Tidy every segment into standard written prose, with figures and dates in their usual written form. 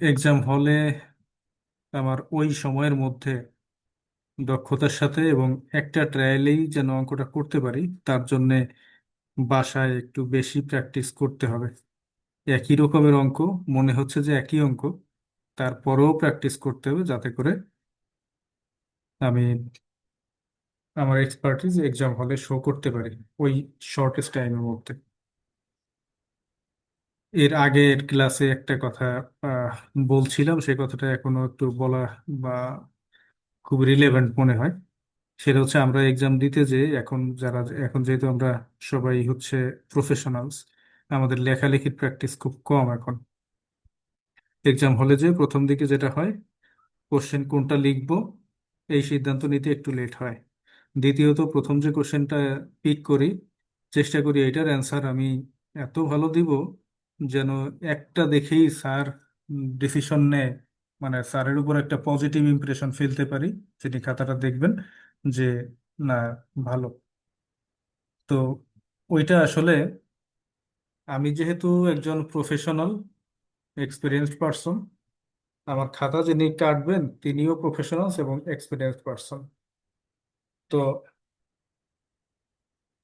Exam হলে আমার ওই সময়ের মধ্যে দক্ষতার সাথে এবং একটা ট্রায়ালেই যেন অঙ্কটা করতে পারি, তার জন্য বাসায় একটু বেশি প্র্যাকটিস করতে হবে। একই রকমের অঙ্ক, মনে হচ্ছে যে একই অঙ্ক, তারপরেও প্র্যাকটিস করতে হবে যাতে করে আমি আমার এক্সপার্টিস এক্সাম হলে শো করতে পারি ওই শর্টেস্ট টাইমের মধ্যে। এর আগের ক্লাসে একটা কথা আহ, বলছিলাম, সেই কথাটা এখনো একটু বলা বা খুব রিলেভেন্ট মনে হয়। সেটা হচ্ছে আমরা এক্সাম দিতে যে এখন যারা, এখন যেহেতু আমরা সবাই হচ্ছে প্রফেশনালস, আমাদের লেখালেখির প্র্যাকটিস খুব কম এখন। এক্সাম হলে যে প্রথম দিকে যেটা হয়, কোশ্চেন কোনটা লিখবো এই সিদ্ধান্ত নিতে একটু লেট হয়। দ্বিতীয়ত, প্রথম যে কোশ্চেনটা পিক করি, চেষ্টা করি এটার অ্যান্সার আমি এত ভালো দিব যেন একটা দেখেই স্যার ডিসিশন নেয়, মানে স্যারের উপর একটা পজিটিভ ইমপ্রেশন ফেলতে পারি, যিনি খাতাটা দেখবেন, যে না, ভালো। তো ওইটা আসলে, আমি যেহেতু একজন প্রফেশনাল এক্সপিরিয়েন্সড পারসন, আমার খাতা যিনি কাটবেন তিনিও প্রফেশনালস এবং এক্সপিরিয়েন্সড পারসন। তো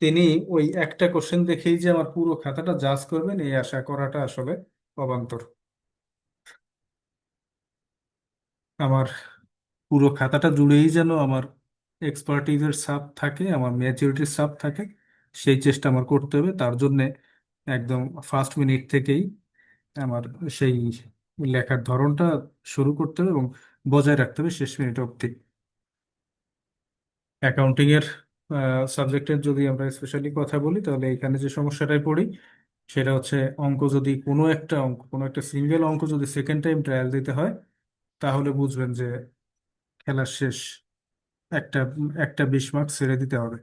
তিনি ওই একটা কোশ্চেন দেখেই যে আমার পুরো খাতাটা জাজ করবেন এই আশা করাটা আসলে অবান্তর। আমার পুরো খাতাটা জুড়েই যেন আমার এক্সপার্টিজের ছাপ থাকে, আমার ম্যাচুরিটির ছাপ থাকে, সেই চেষ্টা আমার করতে হবে। তার জন্য একদম ফার্স্ট মিনিট থেকেই আমার সেই লেখার ধরনটা শুরু করতে হবে এবং বজায় রাখতে হবে শেষ মিনিট অবধি। অ্যাকাউন্টিং এর সাবজেক্টের যদি আমরা স্পেশালি কথা বলি, তাহলে এখানে যে সমস্যাটায় পড়ি সেটা হচ্ছে, অঙ্ক যদি কোনো একটা সিঙ্গেল অঙ্ক যদি সেকেন্ড টাইম ট্রায়াল দিতে হয়, তাহলে বুঝবেন যে খেলা শেষ। একটা একটা 20 মার্ক ছেড়ে দিতে হবে।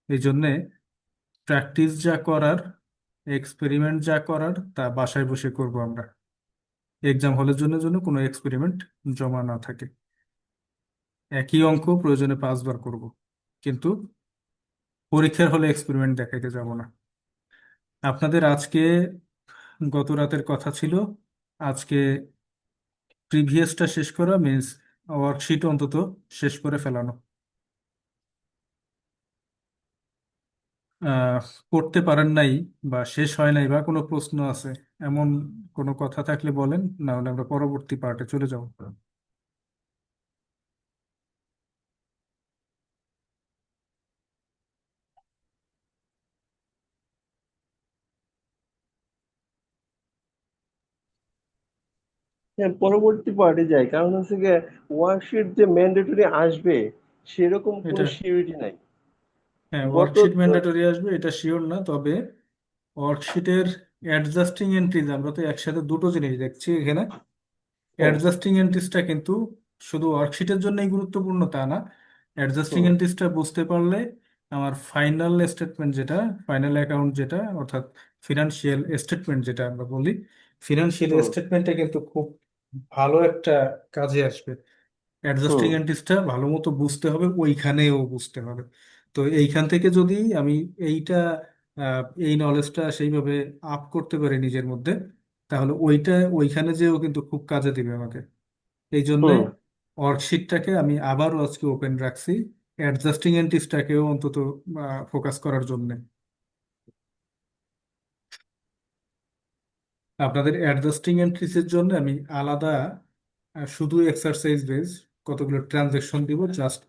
এই জন্যে প্র্যাকটিস যা করার, এক্সপেরিমেন্ট যা করার, তা বাসায় বসে করব আমরা। এক্সাম হলের জন্য জন্য কোনো এক্সপেরিমেন্ট জমা না থাকে। একই অঙ্ক প্রয়োজনে 5 বার করব, কিন্তু পরীক্ষার হলে এক্সপেরিমেন্ট দেখাইতে যাব না। আপনাদের আজকে, গত রাতের কথা ছিল আজকে প্রিভিয়াসটা শেষ করা, মিন্স ওয়ার্কশিট অন্তত শেষ করে ফেলানো। আহ, করতে পারেন নাই বা শেষ হয় নাই বা কোনো প্রশ্ন আছে, এমন কোনো কথা থাকলে বলেন, না হলে আমরা পরবর্তী পার্টে চলে যাব। হ্যাঁ, পরবর্তী পার্টে যাই, কারণ হচ্ছে গিয়ে ওয়ার্কশিট যে ম্যান্ডেটরি আসবে সেরকম কোনো এটা, সিউরিটি নাই। হ্যাঁ, গত ওয়ার্কশিট ম্যান্ডেটরি আসবে এটা শিওর না, তবে ওয়ার্কশিটের অ্যাডজাস্টিং এন্ট্রিজ, আমরা তো একসাথে দুটো জিনিস দেখছি এখানে। হ্যাঁ। অ্যাডজাস্টিং এন্ট্রিজটা কিন্তু শুধু ওয়ার্কশিটের জন্যই গুরুত্বপূর্ণ তা না। অ্যাডজাস্টিং হুম। এন্ট্রিজটা বুঝতে পারলে আমার ফাইনাল স্টেটমেন্ট যেটা, ফাইনাল অ্যাকাউন্ট যেটা, অর্থাৎ ফিনান্সিয়াল স্টেটমেন্ট যেটা আমরা বলি, ফিনান্সিয়াল হুম। স্টেটমেন্টটা কিন্তু খুব ভালো একটা কাজে আসবে। অ্যাডজাস্টিং হুম। এন্ট্রিজটা ভালো মতো বুঝতে হবে, ওইখানেও বুঝতে হবে। তো এইখান থেকে যদি আমি এইটা এই নলেজটা সেইভাবে আপ করতে পারি নিজের মধ্যে, তাহলে ওইখানে যেও কিন্তু খুব কাজে দিবে আমাকে। এই জন্যে হুম। ওয়ার্কশিটটাকে আমি আবারও আজকে ওপেন রাখছি, অ্যাডজাস্টিং এন্ট্রিজটাকেও অন্তত ফোকাস করার জন্য। আপনাদের অ্যাডজাস্টিং এন্ট্রিজের জন্য আমি আলাদা শুধু এক্সারসাইজ বেস কতগুলো ট্রানজেকশন দিব, জাস্ট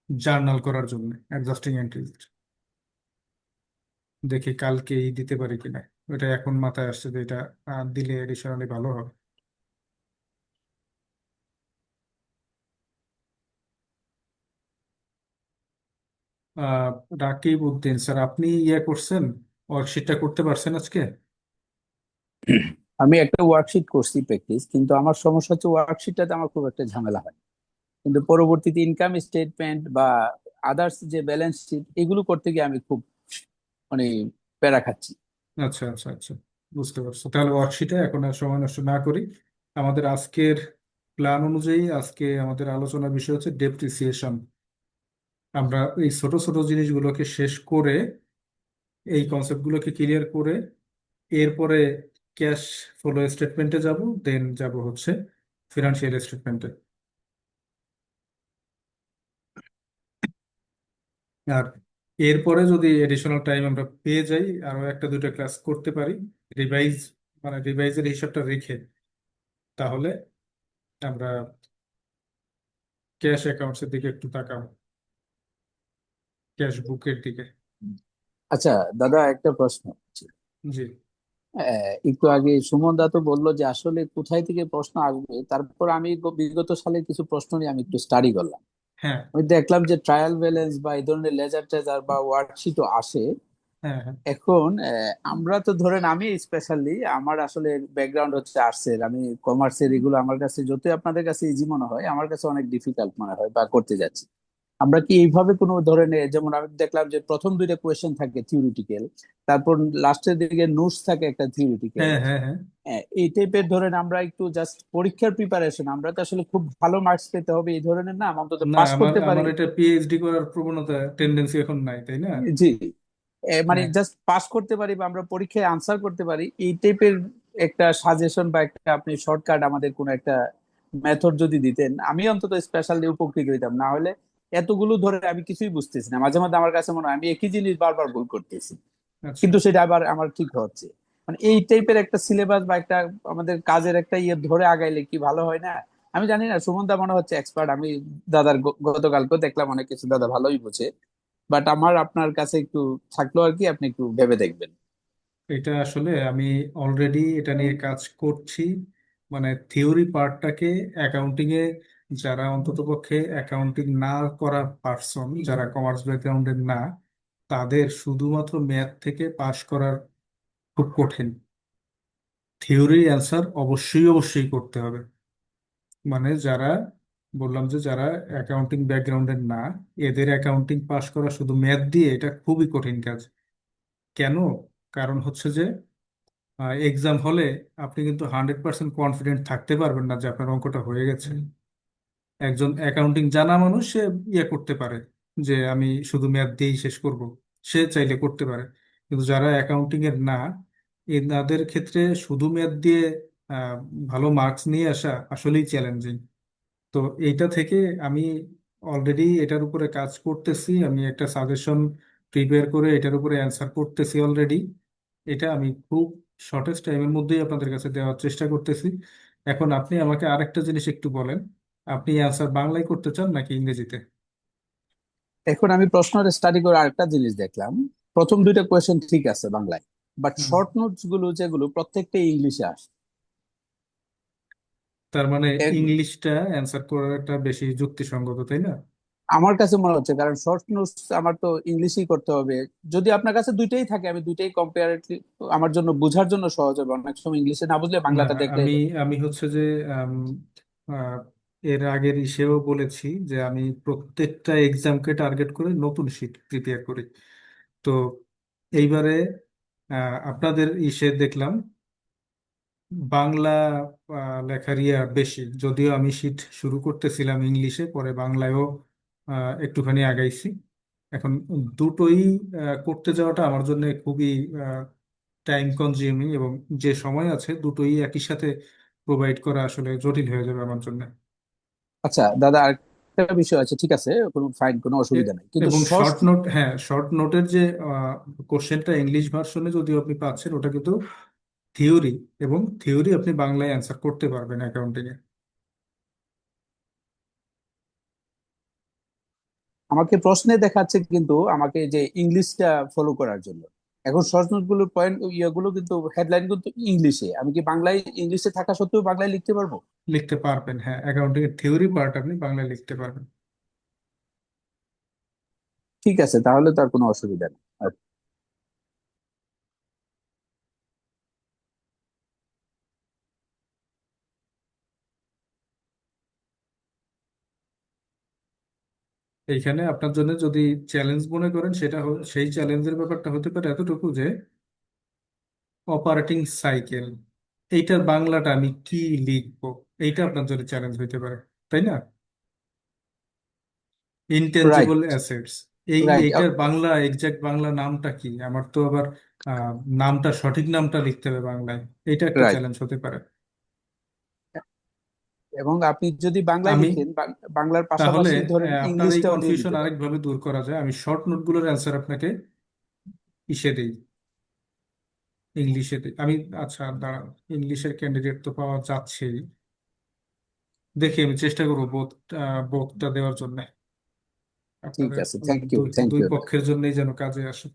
জার্নাল করার জন্য অ্যাডজাস্টিং এন্ট্রিজ। দেখি কালকেই দিতে পারি কিনা। ওটা এখন মাথায় আসছে যে এটা দিলে এডিশনালি ভালো হবে। আহ রাকিব উদ্দিন স্যার, আপনি ইয়ে করছেন, ওয়ার্কশিটটা করতে পারছেন আজকে? আমি একটা ওয়ার্কশিট করছি প্র্যাকটিস, কিন্তু আমার সমস্যা হচ্ছে ওয়ার্কশিটটাতে আমার খুব একটা ঝামেলা হয়, কিন্তু পরবর্তীতে ইনকাম স্টেটমেন্ট বা আদার্স যে ব্যালেন্স শিট এগুলো করতে গিয়ে আমি খুব মানে প্যারা খাচ্ছি। আচ্ছা আচ্ছা আচ্ছা, বুঝতে পারছি। তাহলে ওয়ার্কশিটে এখন আর সময় নষ্ট না করি, আমাদের আজকের প্ল্যান অনুযায়ী আজকে আমাদের আলোচনার বিষয় হচ্ছে ডেপ্রিসিয়েশন। আমরা এই ছোট ছোট জিনিসগুলোকে শেষ করে, এই কনসেপ্টগুলোকে ক্লিয়ার করে, এরপরে ক্যাশ ফ্লো স্টেটমেন্টে যাব, দেন যাব হচ্ছে ফিনান্সিয়াল স্টেটমেন্টে। আর এরপরে যদি এডিশনাল টাইম আমরা পেয়ে যাই, আরো একটা দুটো ক্লাস করতে পারি রিভাইজ, মানে রিভাইজের হিসাবটা রেখে, তাহলে আমরা ক্যাশ অ্যাকাউন্টস এর দিকে একটু তাকাবো, ক্যাশ বুকের দিকে। আচ্ছা দাদা, একটা প্রশ্ন আছে। জি। একটু আগে সুমন দা তো বললো যে আসলে কোথায় থেকে প্রশ্ন আসবে, তারপর আমি বিগত সালের কিছু প্রশ্ন নিয়ে আমি একটু স্টাডি করলাম। হ্যাঁ আমি দেখলাম যে ট্রায়াল ব্যালেন্স বা এই ধরনের লেজার টেজার বা ওয়ার্কশিটও আসে। হ্যাঁ হ্যাঁ। এখন আমরা তো ধরেন, আমি স্পেশালি আমার আসলে ব্যাকগ্রাউন্ড হচ্ছে আর্টসের, আমি কমার্সের, এগুলো আমার কাছে যতই আপনাদের কাছে ইজি মনে হয় আমার কাছে অনেক ডিফিকাল্ট মনে হয় বা করতে যাচ্ছি। আমরা কি এইভাবে কোনো ধরনের, যেমন আমি দেখলাম যে প্রথম দুইটা কোয়েশ্চেন থাকে থিওরিটিক্যাল, তারপর লাস্টের দিকে নোটস থাকে একটা থিওরিটিক্যাল, হ্যাঁ হ্যাঁ হ্যাঁ। এই টাইপের ধরেন আমরা একটু জাস্ট পরীক্ষার প্রিপারেশন, আমরা তো আসলে খুব ভালো মার্কস পেতে হবে এই ধরনের না, আমরা অন্তত না, পাস আমার করতে পারি। আমার এটা পিএইচডি করার প্রবণতা টেন্ডেন্সি এখন নাই, তাই না? জি, মানে হ্যাঁ। জাস্ট পাস করতে পারি বা আমরা পরীক্ষায় আনসার করতে পারি, এই টাইপের একটা সাজেশন বা একটা আপনি শর্টকাট আমাদের কোনো একটা মেথড যদি দিতেন, আমি অন্তত স্পেশালি উপকৃত হইতাম। না হলে এতগুলো ধরে আমি কিছুই বুঝতেছি না, মাঝে মাঝে আমার কাছে মনে হয় আমি একই জিনিস বারবার ভুল করতেছি, আচ্ছা। কিন্তু সেটা আবার আমার ঠিক হচ্ছে। মানে এই টাইপের একটা সিলেবাস বা একটা আমাদের কাজের একটা ইয়ে ধরে আগাইলে কি ভালো হয় না? আমি জানি না, সুমন দা মনে হচ্ছে এক্সপার্ট, আমি দাদার গতকালকেও দেখলাম অনেক কিছু দাদা ভালোই বোঝে, বাট আমার আপনার কাছে একটু থাকলো আর কি, আপনি একটু ভেবে দেখবেন। এটা আসলে আমি অলরেডি এটা নিয়ে কাজ করছি, মানে থিওরি পার্টটাকে অ্যাকাউন্টিং এ, যারা অন্ততপক্ষে অ্যাকাউন্টিং না করা পার্সন, যারা কমার্স ব্যাকগ্রাউন্ডের না, তাদের শুধুমাত্র ম্যাথ থেকে পাশ করার খুব কঠিন। থিওরি অ্যান্সার অবশ্যই অবশ্যই করতে হবে। মানে যারা, বললাম যে যারা অ্যাকাউন্টিং ব্যাকগ্রাউন্ডের না, এদের অ্যাকাউন্টিং পাশ করা শুধু ম্যাথ দিয়ে এটা খুবই কঠিন কাজ। কেন? কারণ হচ্ছে যে এক্সাম হলে আপনি কিন্তু 100% কনফিডেন্ট থাকতে পারবেন না যে আপনার অঙ্কটা হয়ে গেছে। একজন অ্যাকাউন্টিং জানা মানুষ সে ইয়ে করতে পারে যে আমি শুধু ম্যাথ দিয়েই শেষ করব, সে চাইলে করতে পারে। কিন্তু যারা অ্যাকাউন্টিং এর না, এনাদের ক্ষেত্রে শুধু ম্যাথ দিয়ে আহ, ভালো মার্কস নিয়ে আসা আসলেই চ্যালেঞ্জিং। তো এইটা থেকে আমি অলরেডি এটার উপরে কাজ করতেছি, আমি একটা সাজেশন প্রিপেয়ার করে এটার উপরে অ্যান্সার করতেছি অলরেডি। এটা আমি খুব শর্টেস্ট টাইমের মধ্যেই আপনাদের কাছে দেওয়ার চেষ্টা করতেছি। এখন আপনি আমাকে আরেকটা জিনিস একটু বলেন, আপনি অ্যান্সার বাংলায় করতে চান নাকি ইংরেজিতে? এখন আমি প্রশ্নটা স্টাডি করে আরেকটা জিনিস দেখলাম, প্রথম দুইটা কোয়েশ্চেন ঠিক আছে বাংলায়, বাট হুম। শর্ট নোটস গুলো যেগুলো প্রত্যেকটা ইংলিশে আসে। তার মানে এক- ইংলিশটা অ্যান্সার করাটা বেশি যুক্তিসঙ্গত, তাই না? আমার কাছে মনে হচ্ছে, কারণ শর্ট নোটস আমার তো ইংলিশেই করতে হবে। যদি আপনার কাছে দুইটাই থাকে, আমি দুইটাই কম্পারেটিভলি আমার জন্য বোঝার জন্য সহজ হবে, অনেক সময় ইংলিশে না বুঝলে না, বাংলাটা দেখলে। আমি আমি হচ্ছে যে আম, আহ, এর আগের ইসেও বলেছি যে আমি প্রত্যেকটা এক্সামকে টার্গেট করে নতুন শিট প্রিপেয়ার করি। তো এইবারে আপনাদের ইসে দেখলাম বাংলা লেখার ইয়া বেশি, যদিও আমি শিট শুরু করতেছিলাম ইংলিশে, পরে বাংলায়ও একটুখানি আগাইছি। এখন দুটোই করতে যাওয়াটা আমার জন্য খুবই টাইম কনজিউমিং, এবং যে সময় আছে দুটোই একই সাথে প্রোভাইড করা আসলে জটিল হয়ে যাবে আমার জন্য। আচ্ছা দাদা, আরেকটা বিষয় আছে, ঠিক আছে, কোনো ফাইন, কোনো এ- অসুবিধা নেই, কিন্তু এবং শর্ট। শর্ট নোট, হ্যাঁ শর্ট নোটের যে কোশ্চেনটা ইংলিশ ভার্সনে যদিও আপনি পাচ্ছেন, ওটা কিন্তু থিওরি, এবং থিওরি আপনি বাংলায় অ্যান্সার করতে পারবেন অ্যাকাউন্টিং এ। আমাকে প্রশ্নে দেখাচ্ছে কিন্তু আমাকে যে ইংলিশটা ফলো করার জন্য, এখন শর্ট নোট গুলো পয়েন্ট ইয়েগুলো কিন্তু হেডলাইন কিন্তু ইংলিশে, আমি কি বাংলায় ইংলিশে থাকা সত্ত্বেও বাংলায় লিখতে পারবো? লিখতে পারবেন, হ্যাঁ অ্যাকাউন্টিং এর থিওরি পার্ট আপনি বাংলায় লিখতে পারবেন। ঠিক আছে, তাহলে তো আর কোনো অসুবিধা নেই। আচ্ছা, এইখানে আপনার জন্য যদি চ্যালেঞ্জ মনে করেন, সেটা সেই চ্যালেঞ্জের ব্যাপারটা হতে পারে এতটুকু যে অপারেটিং সাইকেল, এইটার বাংলাটা আমি কি লিখবো, এইটা আপনার জন্য চ্যালেঞ্জ হইতে পারে, তাই না? Right, intangible assets, right. এইটার বাংলা এক্সাক্ট বাংলা নামটা কি? আমার তো আবার আহ, নামটা, সঠিক নামটা লিখতে হবে বাংলায়। এটা একটা রাইট। চ্যালেঞ্জ হতে পারে। এবং আপনি যদি বাংলায় আমি লিখেন, বাংলার তাহলে পাশাপাশি ধরেন আপনার এই ইংলিশটাও দিয়ে কনফিউশন দিতে পারেন। আরেকভাবে দূর করা যায়। আমি শর্ট নোটগুলোর অ্যান্সার আপনাকে ইসে দিই, ইংলিশে দিই আমি। আচ্ছা দাঁড়ান, ইংলিশের ক্যান্ডিডেট তো পাওয়া যাচ্ছেই। দেখি আমি চেষ্টা করবো বোধটা দেওয়ার জন্য ঠিক আপনাদের আছে, থ্যাংক ইউ, দুই থ্যাংক দুই ইউ, পক্ষের জন্যই যেন কাজে আসে।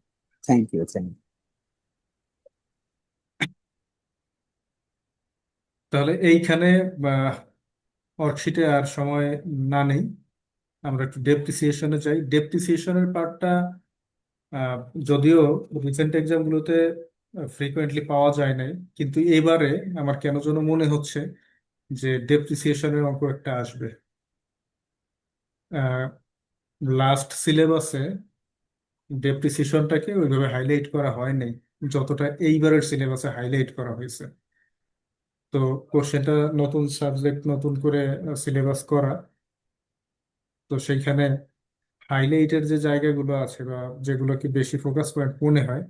Thank you, thank you. তাহলে এইখানে ওয়ার্কশিটে আর সময় না নেই, আমরা একটু ডেপ্রিসিয়েশনে যাই। ডেপ্রিসিয়েশনের পার্টটা যদিও রিসেন্ট এক্সামগুলোতে ফ্রিকোয়েন্টলি পাওয়া যায় নাই, কিন্তু এবারে আমার কেন যেন মনে হচ্ছে যে ডেপ্রিসিয়েশনের অঙ্ক একটা আসবে। লাস্ট সিলেবাসে ডেপ্রিসিয়েশনটাকে ওইভাবে হাইলাইট করা হয় নাই যতটা এইবারের সিলেবাসে হাইলাইট করা হয়েছে। তো কোশ্চেনটা নতুন সাবজেক্ট, নতুন করে সিলেবাস করা, তো সেইখানে হাইলাইটের যে জায়গাগুলো আছে বা যেগুলোকে বেশি ফোকাস পয়েন্ট মনে হয়,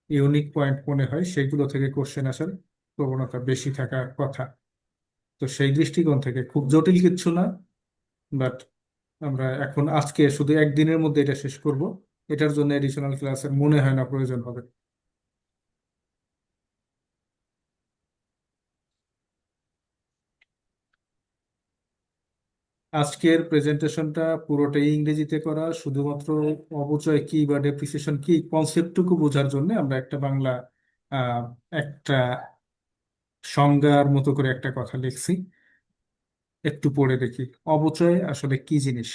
ইউনিক পয়েন্ট মনে হয়, সেগুলো থেকে কোশ্চেন আসার প্রবণতা বেশি থাকার কথা। তো সেই দৃষ্টিকোণ থেকে খুব জটিল কিচ্ছু না, বাট আমরা এখন আজকে শুধু একদিনের মধ্যে এটা শেষ করব। এটার জন্য এডিশনাল ক্লাসের মনে হয় না প্রয়োজন হবে। আজকের প্রেজেন্টেশনটা পুরোটাই ইংরেজিতে করা, শুধুমাত্র অপচয় কি বা ডেপ্রিসিয়েশন কি কনসেপ্টটুকু বোঝার জন্য আমরা একটা বাংলা আহ, একটা সংজ্ঞার মতো করে একটা কথা লিখছি। একটু পড়ে দেখি, অপচয় আসলে কি জিনিস।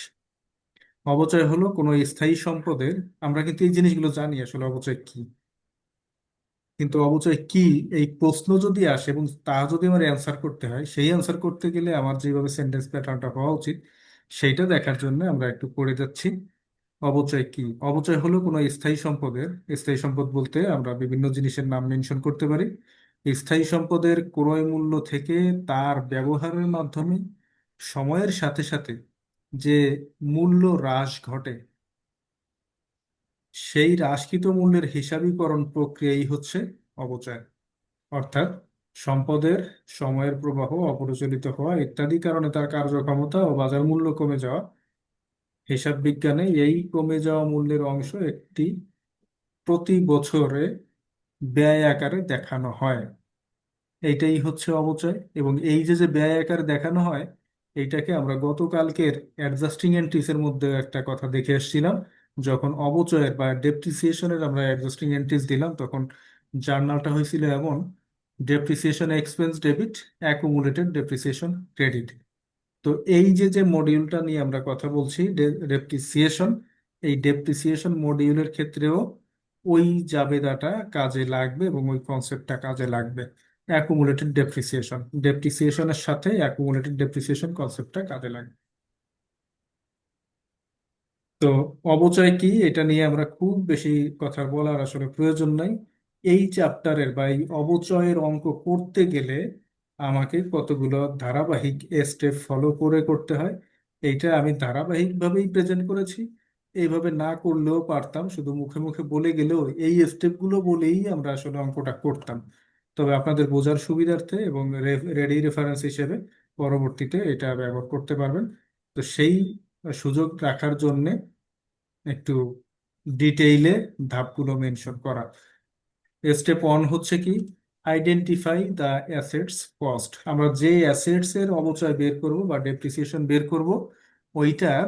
অপচয় হলো কোনো স্থায়ী সম্পদের, আমরা কিন্তু এই জিনিসগুলো জানি আসলে অপচয় কি, কিন্তু অবচয় কি এই প্রশ্ন যদি আসে এবং তা যদি আমার অ্যান্সার করতে হয়, সেই অ্যান্সার করতে গেলে আমার যেভাবে সেন্টেন্স প্যাটার্নটা হওয়া উচিত সেইটা দেখার জন্য আমরা একটু পড়ে যাচ্ছি। অবচয় কি? অবচয় হলো কোনো স্থায়ী সম্পদের, স্থায়ী সম্পদ বলতে আমরা বিভিন্ন জিনিসের নাম মেনশন করতে পারি। স্থায়ী সম্পদের ক্রয় মূল্য থেকে তার ব্যবহারের মাধ্যমে সময়ের সাথে সাথে যে মূল্য হ্রাস ঘটে, সেই হ্রাসকৃত মূল্যের হিসাবীকরণ প্রক্রিয়াই হচ্ছে অবচয়। অর্থাৎ সম্পদের সময়ের প্রবাহ, অপরিচালিত হওয়া ইত্যাদি কারণে তার কার্যক্ষমতা ও বাজার মূল্য কমে যাওয়া, হিসাব বিজ্ঞানে এই কমে যাওয়া মূল্যের অংশ একটি প্রতি বছরে ব্যয় আকারে দেখানো হয়। এইটাই হচ্ছে অবচয়। এবং এই যে যে ব্যয় আকারে দেখানো হয়, এইটাকে আমরা গতকালকের অ্যাডজাস্টিং এন্ট্রিস এর মধ্যে একটা কথা দেখে এসেছিলাম। যখন অবচয়ের বা ডেপ্রিসিয়েশনের আমরা অ্যাডজাস্টিং এন্ট্রিস দিলাম, তখন জার্নালটা হয়েছিল এমন: depreciation expense debit, accumulated depreciation credit. তো এই যে যে মডিউলটা নিয়ে আমরা কথা বলছি, ডেপ্রিসিয়েশন, এই ডেপ্রিসিয়েশন মডিউলের ক্ষেত্রেও ওই জাবেদাটা কাজে লাগবে এবং ওই কনসেপ্টটা কাজে লাগবে। অ্যাকুমুলেটেড ডেপ্রিসিয়েশন, ডেপ্রিসিয়েশনের সাথে অ্যাকুমুলেটেড ডেপ্রিসিয়েশন কনসেপ্টটা কাজে লাগবে। তো অবচয় কি এটা নিয়ে আমরা খুব বেশি কথা বলার আসলে প্রয়োজন নাই। এই চ্যাপ্টারের বা এই অবচয়ের অঙ্ক করতে গেলে আমাকে কতগুলো ধারাবাহিক স্টেপ ফলো করে করতে হয়, এইটা আমি ধারাবাহিকভাবেই প্রেজেন্ট করেছি। এইভাবে না করলেও পারতাম, শুধু মুখে মুখে বলে গেলেও এই স্টেপগুলো বলেই আমরা আসলে অঙ্কটা করতাম। তবে আপনাদের বোঝার সুবিধার্থে এবং রেডি রেফারেন্স হিসেবে পরবর্তীতে এটা ব্যবহার করতে পারবেন। তো সেই সুযোগ রাখার জন্য একটু ডিটেইলে ধাপগুলো মেনশন করা। স্টেপ ওয়ান হচ্ছে কি, আইডেন্টিফাই দ্য অ্যাসেটস কস্ট। আমরা যে অ্যাসেটস এর অবচয় বের করব বা ডেপ্রিসিয়েশন বের করব, ওইটার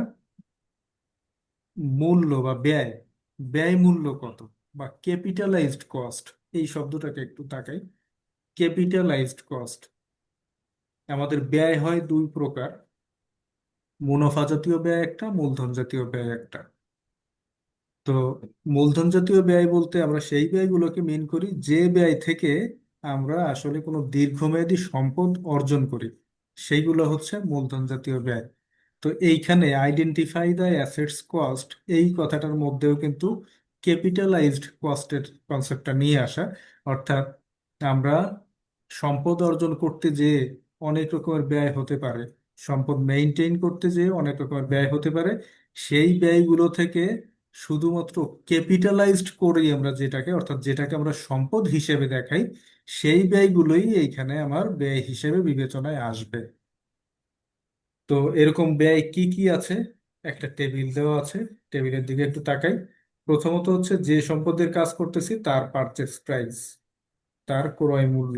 মূল্য বা ব্যয়, ব্যয় মূল্য কত, বা ক্যাপিটালাইজড কস্ট, এই শব্দটাকে একটু তাকাই। ক্যাপিটালাইজড কস্ট, আমাদের ব্যয় হয় দুই প্রকার: মুনাফা জাতীয় ব্যয় একটা, মূলধন জাতীয় ব্যয় একটা। তো মূলধন জাতীয় ব্যয় বলতে আমরা সেই ব্যয়গুলোকে মিন করি যে ব্যয় থেকে আমরা আসলে কোনো দীর্ঘমেয়াদী সম্পদ অর্জন করি, সেইগুলো হচ্ছে মূলধন জাতীয় ব্যয়। তো এইখানে আইডেন্টিফাই দ্য অ্যাসেটস কস্ট, এই কথাটার মধ্যেও কিন্তু ক্যাপিটালাইজড কস্টের কনসেপ্টটা নিয়ে আসা। অর্থাৎ আমরা সম্পদ অর্জন করতে যে অনেক রকমের ব্যয় হতে পারে, সম্পদ মেইনটেইন করতে যে অনেক রকমের ব্যয় হতে পারে, সেই ব্যয়গুলো থেকে শুধুমাত্র ক্যাপিটালাইজড করি আমরা যেটাকে, অর্থাৎ যেটাকে আমরা সম্পদ হিসেবে দেখাই, সেই ব্যয়গুলোই এইখানে আমার ব্যয় হিসেবে বিবেচনায় আসবে। তো এরকম ব্যয় কি কি আছে, একটা টেবিল দেওয়া আছে, টেবিলের দিকে একটু তাকাই। প্রথমত হচ্ছে যে সম্পদের কাজ করতেছি তার পারচেস প্রাইস, তার ক্রয় মূল্য।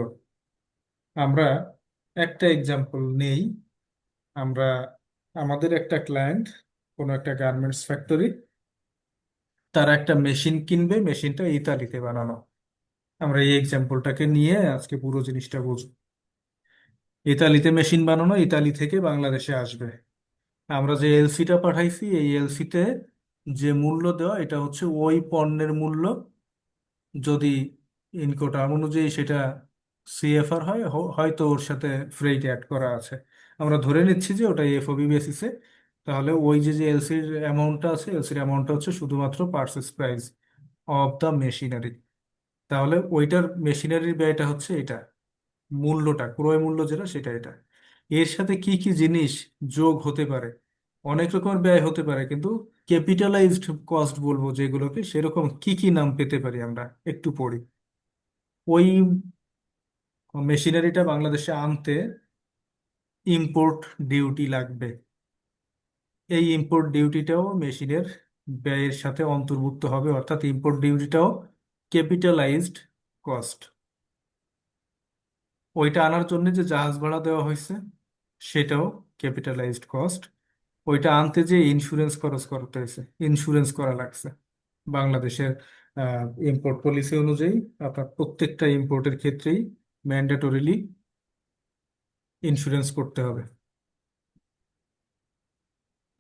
আমরা একটা এক্সাম্পল নেই। আমরা আমাদের একটা ক্লায়েন্ট, কোনো একটা গার্মেন্টস ফ্যাক্টরি, তারা একটা মেশিন কিনবে, মেশিনটা ইতালিতে বানানো। আমরা এই এক্সাম্পলটাকে নিয়ে আজকে পুরো জিনিসটা বুঝবো। ইতালিতে মেশিন বানানো, ইতালি থেকে বাংলাদেশে আসবে। আমরা যে এলসিটা পাঠাইছি, এই এলসিতে যে মূল্য দেওয়া, এটা হচ্ছে ওই পণ্যের মূল্য। যদি ইনকোটার্ম অনুযায়ী সেটা সিএফআর হয়, হয়তো ওর সাথে ফ্রেট অ্যাড করা আছে। আমরা ধরে নিচ্ছি যে ওটা এফওবি বেসিসে। তাহলে ওই যে যে এলসির অ্যামাউন্টটা আছে, এলসির অ্যামাউন্টটা হচ্ছে শুধুমাত্র purchase price of the machinery. তাহলে ওইটার মেশিনারির ব্যয়টা হচ্ছে এটা, মূল্যটা, ক্রয় মূল্য যেটা, সেটা এটা। এর সাথে কি কি জিনিস যোগ হতে পারে? অনেক রকমের ব্যয় হতে পারে, কিন্তু ক্যাপিটালাইজড কস্ট বলবো যেগুলোকে, সেরকম কি কি নাম পেতে পারি আমরা একটু পড়ি। ওই মেশিনারিটা বাংলাদেশে আনতে ইম্পোর্ট ডিউটি লাগবে। এই ইম্পোর্ট ডিউটিটাও মেশিনের ব্যয়ের সাথে অন্তর্ভুক্ত হবে, অর্থাৎ ইম্পোর্ট ডিউটিটাও ক্যাপিটালাইজড কস্ট। ওইটা আনার জন্য যে জাহাজ ভাড়া দেওয়া হয়েছে, সেটাও ক্যাপিটালাইজড কস্ট। ওইটা আনতে যে ইন্স্যুরেন্স খরচ করতে হয়েছে, ইন্স্যুরেন্স করা লাগছে। বাংলাদেশের ইম্পোর্ট পলিসি অনুযায়ী আপনার প্রত্যেকটা ইম্পোর্টের ক্ষেত্রেই ম্যান্ডেটরিলি ইন্স্যুরেন্স করতে হবে।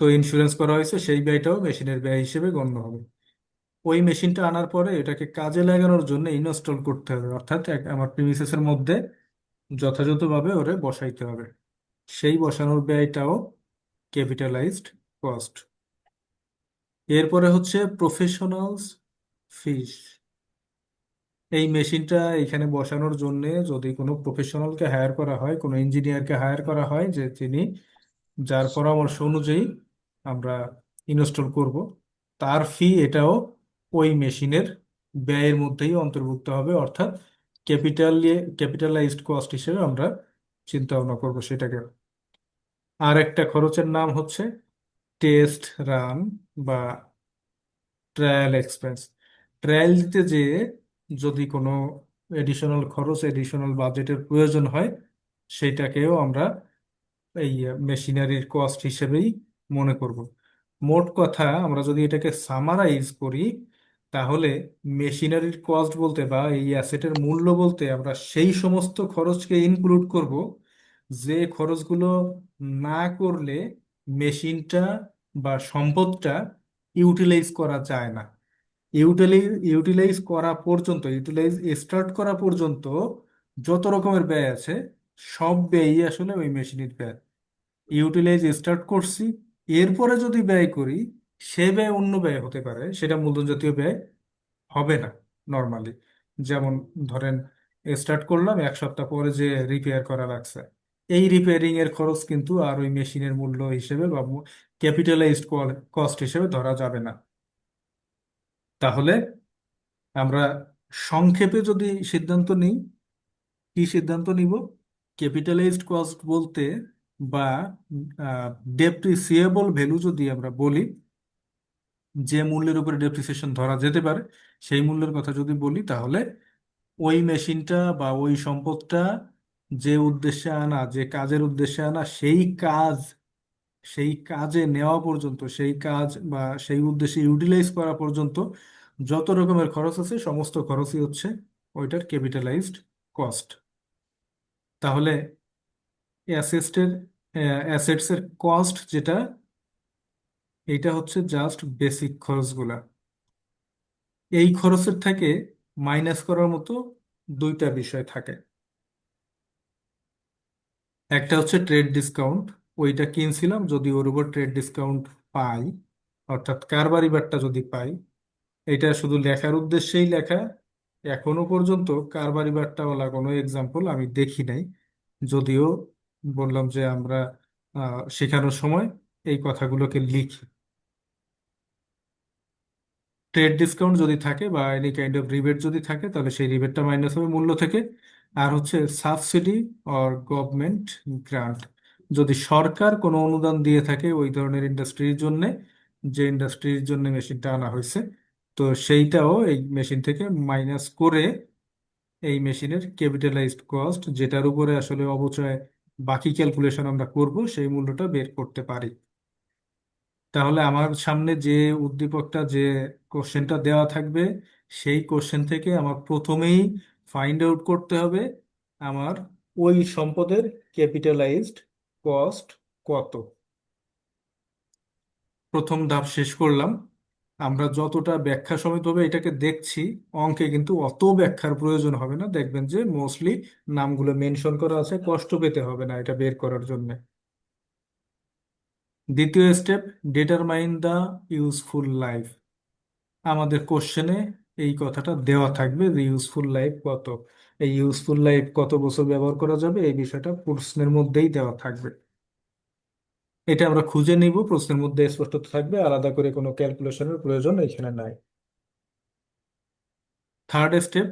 তো ইন্স্যুরেন্স করা হয়েছে, সেই ব্যয়টাও মেশিনের ব্যয় হিসেবে গণ্য হবে। ওই মেশিনটা আনার পরে এটাকে কাজে লাগানোর জন্য ইনস্টল করতে হবে, অর্থাৎ আমার প্রিমিসেসের মধ্যে যথাযথভাবে ওরে বসাইতে হবে। সেই বসানোর ব্যয়টাও ক্যাপিটালাইজড কস্ট। এরপরে হচ্ছে প্রফেশনালস ফিস। এই মেশিনটা এখানে বসানোর জন্য যদি কোনো প্রফেশনালকে হায়ার করা হয়, কোনো ইঞ্জিনিয়ারকে হায়ার করা হয়, যে তিনি, যার পরামর্শ অনুযায়ী আমরা ইনস্টল করব, তার ফি, এটাও ওই মেশিনের ব্যয়ের মধ্যেই অন্তর্ভুক্ত হবে, অর্থাৎ ক্যাপিটালাইজড কস্ট হিসেবে আমরা চিন্তা ভাবনা করবো সেটাকে। আর একটা খরচের নাম হচ্ছে টেস্ট রান বা ট্রায়াল এক্সপেন্স। ট্রায়াল দিতে যেয়ে যদি কোনো এডিশনাল খরচ, এডিশনাল বাজেটের প্রয়োজন হয়, সেটাকেও আমরা এই মেশিনারির কস্ট হিসেবেই মনে করব। মোট কথা, আমরা যদি এটাকে সামারাইজ করি, তাহলে মেশিনারির কস্ট বলতে বা এই অ্যাসেটের মূল্য বলতে আমরা সেই সমস্ত খরচকে ইনক্লুড করব যে খরচগুলো না করলে মেশিনটা বা সম্পদটা ইউটিলাইজ করা যায় না। ইউটিলাইজ করা পর্যন্ত, ইউটিলাইজ স্টার্ট করা পর্যন্ত যত রকমের ব্যয় আছে, সব ব্যয়ই আসলে ওই মেশিনের ব্যয়। ইউটিলাইজ স্টার্ট করছি, এরপরে যদি ব্যয় করি, সে ব্যয় অন্য ব্যয় হতে পারে, সেটা মূলধন জাতীয় ব্যয় হবে না নর্মালি। যেমন ধরেন, স্টার্ট করলাম, 1 সপ্তাহ পরে যে রিপেয়ার করা লাগছে, এই রিপেয়ারিং এর খরচ কিন্তু আর ওই মেশিনের মূল্য হিসেবে বা ক্যাপিটালাইজড কস্ট হিসেবে ধরা যাবে না। তাহলে আমরা সংক্ষেপে যদি সিদ্ধান্ত নিই, কি সিদ্ধান্ত নিব? ক্যাপিটালাইজড কস্ট বলতে বা ডেপ্রিসিয়েবল ভ্যালু যদি আমরা বলি, যে মূল্যের উপরে ডেপ্রিসিয়েশন ধরা যেতে পারে, সেই মূল্যের কথা যদি বলি, তাহলে ওই মেশিনটা বা ওই সম্পদটা যে উদ্দেশ্যে আনা, যে কাজের উদ্দেশ্যে আনা, সেই কাজে নেওয়া পর্যন্ত, সেই কাজ বা সেই উদ্দেশ্যে ইউটিলাইজ করা পর্যন্ত যত রকমের খরচ আছে, সমস্ত খরচই হচ্ছে ওইটার ক্যাপিটালাইজড কস্ট। তাহলে অ্যাসেটের অ্যাসেটসের কস্ট যেটা, এটা হচ্ছে জাস্ট বেসিক খরচগুলা। এই খরচের থেকে মাইনাস করার মতো দুইটা বিষয় থাকে। একটা হচ্ছে ট্রেড ডিসকাউন্ট। ওইটা কিনছিলাম, যদি ওর উপর ট্রেড ডিসকাউন্ট পাই, অর্থাৎ কারবারি বাট্টা যদি পাই, এটা শুধু লেখার উদ্দেশ্যেই লেখা। এখনো পর্যন্ত কারবারি বাট্টাওয়ালা কোনো এক্সাম্পল আমি দেখি নাই। যদিও বললাম যে আমরা শেখানোর সময় এই কথাগুলোকে লিখি। ট্রেড ডিসকাউন্ট যদি থাকে বা এনি কাইন্ড অফ রিবেট যদি থাকে তাহলে সেই রিবেটটা মাইনাস হবে মূল্য থেকে। আর হচ্ছে সাবসিডি অর গভর্নমেন্ট গ্রান্ট, যদি সরকার কোনো অনুদান দিয়ে থাকে ওই ধরনের ইন্ডাস্ট্রির জন্য, যে ইন্ডাস্ট্রির জন্য মেশিনটা আনা হয়েছে, তো সেইটাও এই মেশিন থেকে মাইনাস করে এই মেশিনের ক্যাপিটালাইজড কস্ট, যেটার উপরে আসলে অবচয় বাকি ক্যালকুলেশন আমরা করব, সেই মূল্যটা বের করতে পারি। তাহলে আমার সামনে যে উদ্দীপকটা, যে কোশ্চেনটা দেওয়া থাকবে, সেই কোশ্চেন থেকে আমার প্রথমেই ফাইন্ড আউট করতে হবে আমার ওই সম্পদের ক্যাপিটালাইজড কস্ট কত। প্রথম ধাপ শেষ করলাম। আমরা যতটা ব্যাখ্যা সমেতভাবে এটাকে দেখছি, অঙ্কে কিন্তু অত ব্যাখ্যার প্রয়োজন হবে না, দেখবেন যে মোস্টলি নামগুলো মেনশন করা আছে, কষ্ট পেতে হবে না এটা বের করার জন্য। দ্বিতীয় step, determine the useful life. আমাদের কোশ্চেনে এই কথাটা দেওয়া থাকবে যে ইউজফুল লাইফ কত। এই ইউজফুল লাইফ কত বছর ব্যবহার করা যাবে এই বিষয়টা প্রশ্নের মধ্যেই দেওয়া থাকবে। এটা আমরা খুঁজে নিব, প্রশ্নের মধ্যে স্পষ্ট থাকবে, আলাদা করে কোনো ক্যালকুলেশনের প্রয়োজন এখানে নাই। Third step,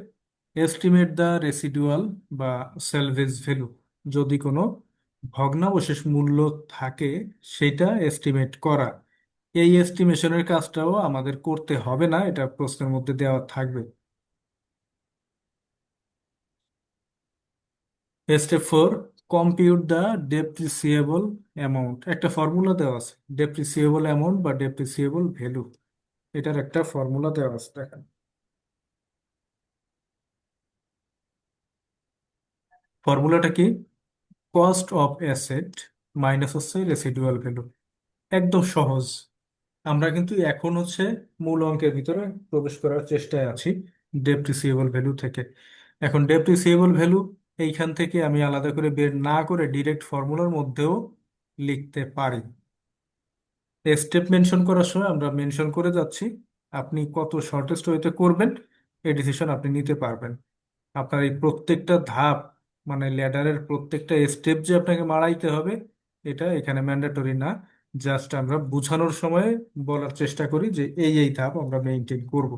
estimate the residual বা সেলভেজ ভ্যালু। যদি কোনো ভগ্নাবশেষ মূল্য থাকে সেটা এস্টিমেট করা। এই এস্টিমেশনের কাজটাও আমাদের করতে হবে না, এটা প্রশ্নের মধ্যে দেওয়া থাকবে। Step 4, compute the depreciable amount. একটা ফর্মুলা দেওয়া আছে, ডেপ্রিসিয়েবল অ্যামাউন্ট বা ডেপ্রিসিয়েবল ভ্যালু, এটার একটা ফর্মুলা দেওয়া আছে, দেখেন। ফর্মুলাটা কি? কস্ট অফ অ্যাসেট মাইনাস হচ্ছে রেসিডুয়াল ভ্যালু। একদম সহজ। আমরা কিন্তু এখন হচ্ছে মূল অঙ্কের ভিতরে প্রবেশ করার চেষ্টায় আছি ডেপ্রিসিয়েবল ভ্যালু থেকে। এখন ডেপ্রিসিয়েবল ভ্যালু এইখান থেকে আমি আলাদা করে বের না করে ডিরেক্ট ফর্মুলার মধ্যেও লিখতে পারি। স্টেপ মেনশন করার সময় আমরা মেনশন করে যাচ্ছি, আপনি কত শর্টেস্ট ওয়েতে করবেন এই ডিসিশন আপনি নিতে পারবেন। আপনার এই প্রত্যেকটা ধাপ, মানে ল্যাডারের প্রত্যেকটা স্টেপ যে আপনাকে মারাইতে হবে এটা এখানে ম্যান্ডেটরি না। জাস্ট আমরা বোঝানোর সময় বলার চেষ্টা করি যে এই এই ধাপ আমরা মেনটেন করব।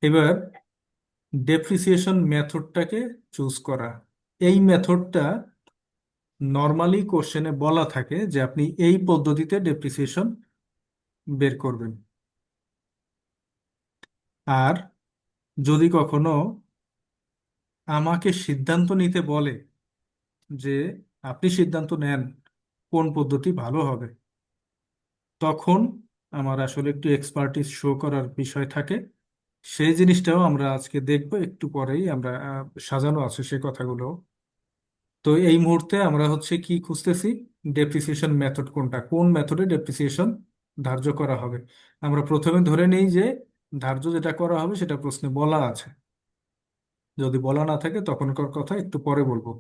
এবার ডেপ্রিসিয়েশন মেথডটাকে চুজ করা। এই মেথডটা নর্মালি কোশ্চেনে বলা থাকে যে আপনি এই পদ্ধতিতে ডেপ্রিসিয়েশন বের করবেন। আর যদি কখনো আমাকে সিদ্ধান্ত নিতে বলে যে আপনি সিদ্ধান্ত নেন কোন পদ্ধতি ভালো হবে, তখন আমার আসলে একটু এক্সপার্টিস শো করার বিষয় থাকে। সেই জিনিসটাও আমরা আজকে দেখব, একটু পরেই আমরা সাজানো আছে সে কথাগুলো। তো এই মুহূর্তে আমরা হচ্ছে কি খুঁজতেছি, ডেপ্রিসিয়েশন মেথড কোনটা, কোন মেথডে ডেপ্রিসিয়েশন ধার্য করা হবে। আমরা প্রথমে ধরে নেই যে ধার্য যেটা করা হবে সেটা প্রশ্নে বলা আছে। যদি বলা না থাকে তখনকার কথা একটু পরে বলবো,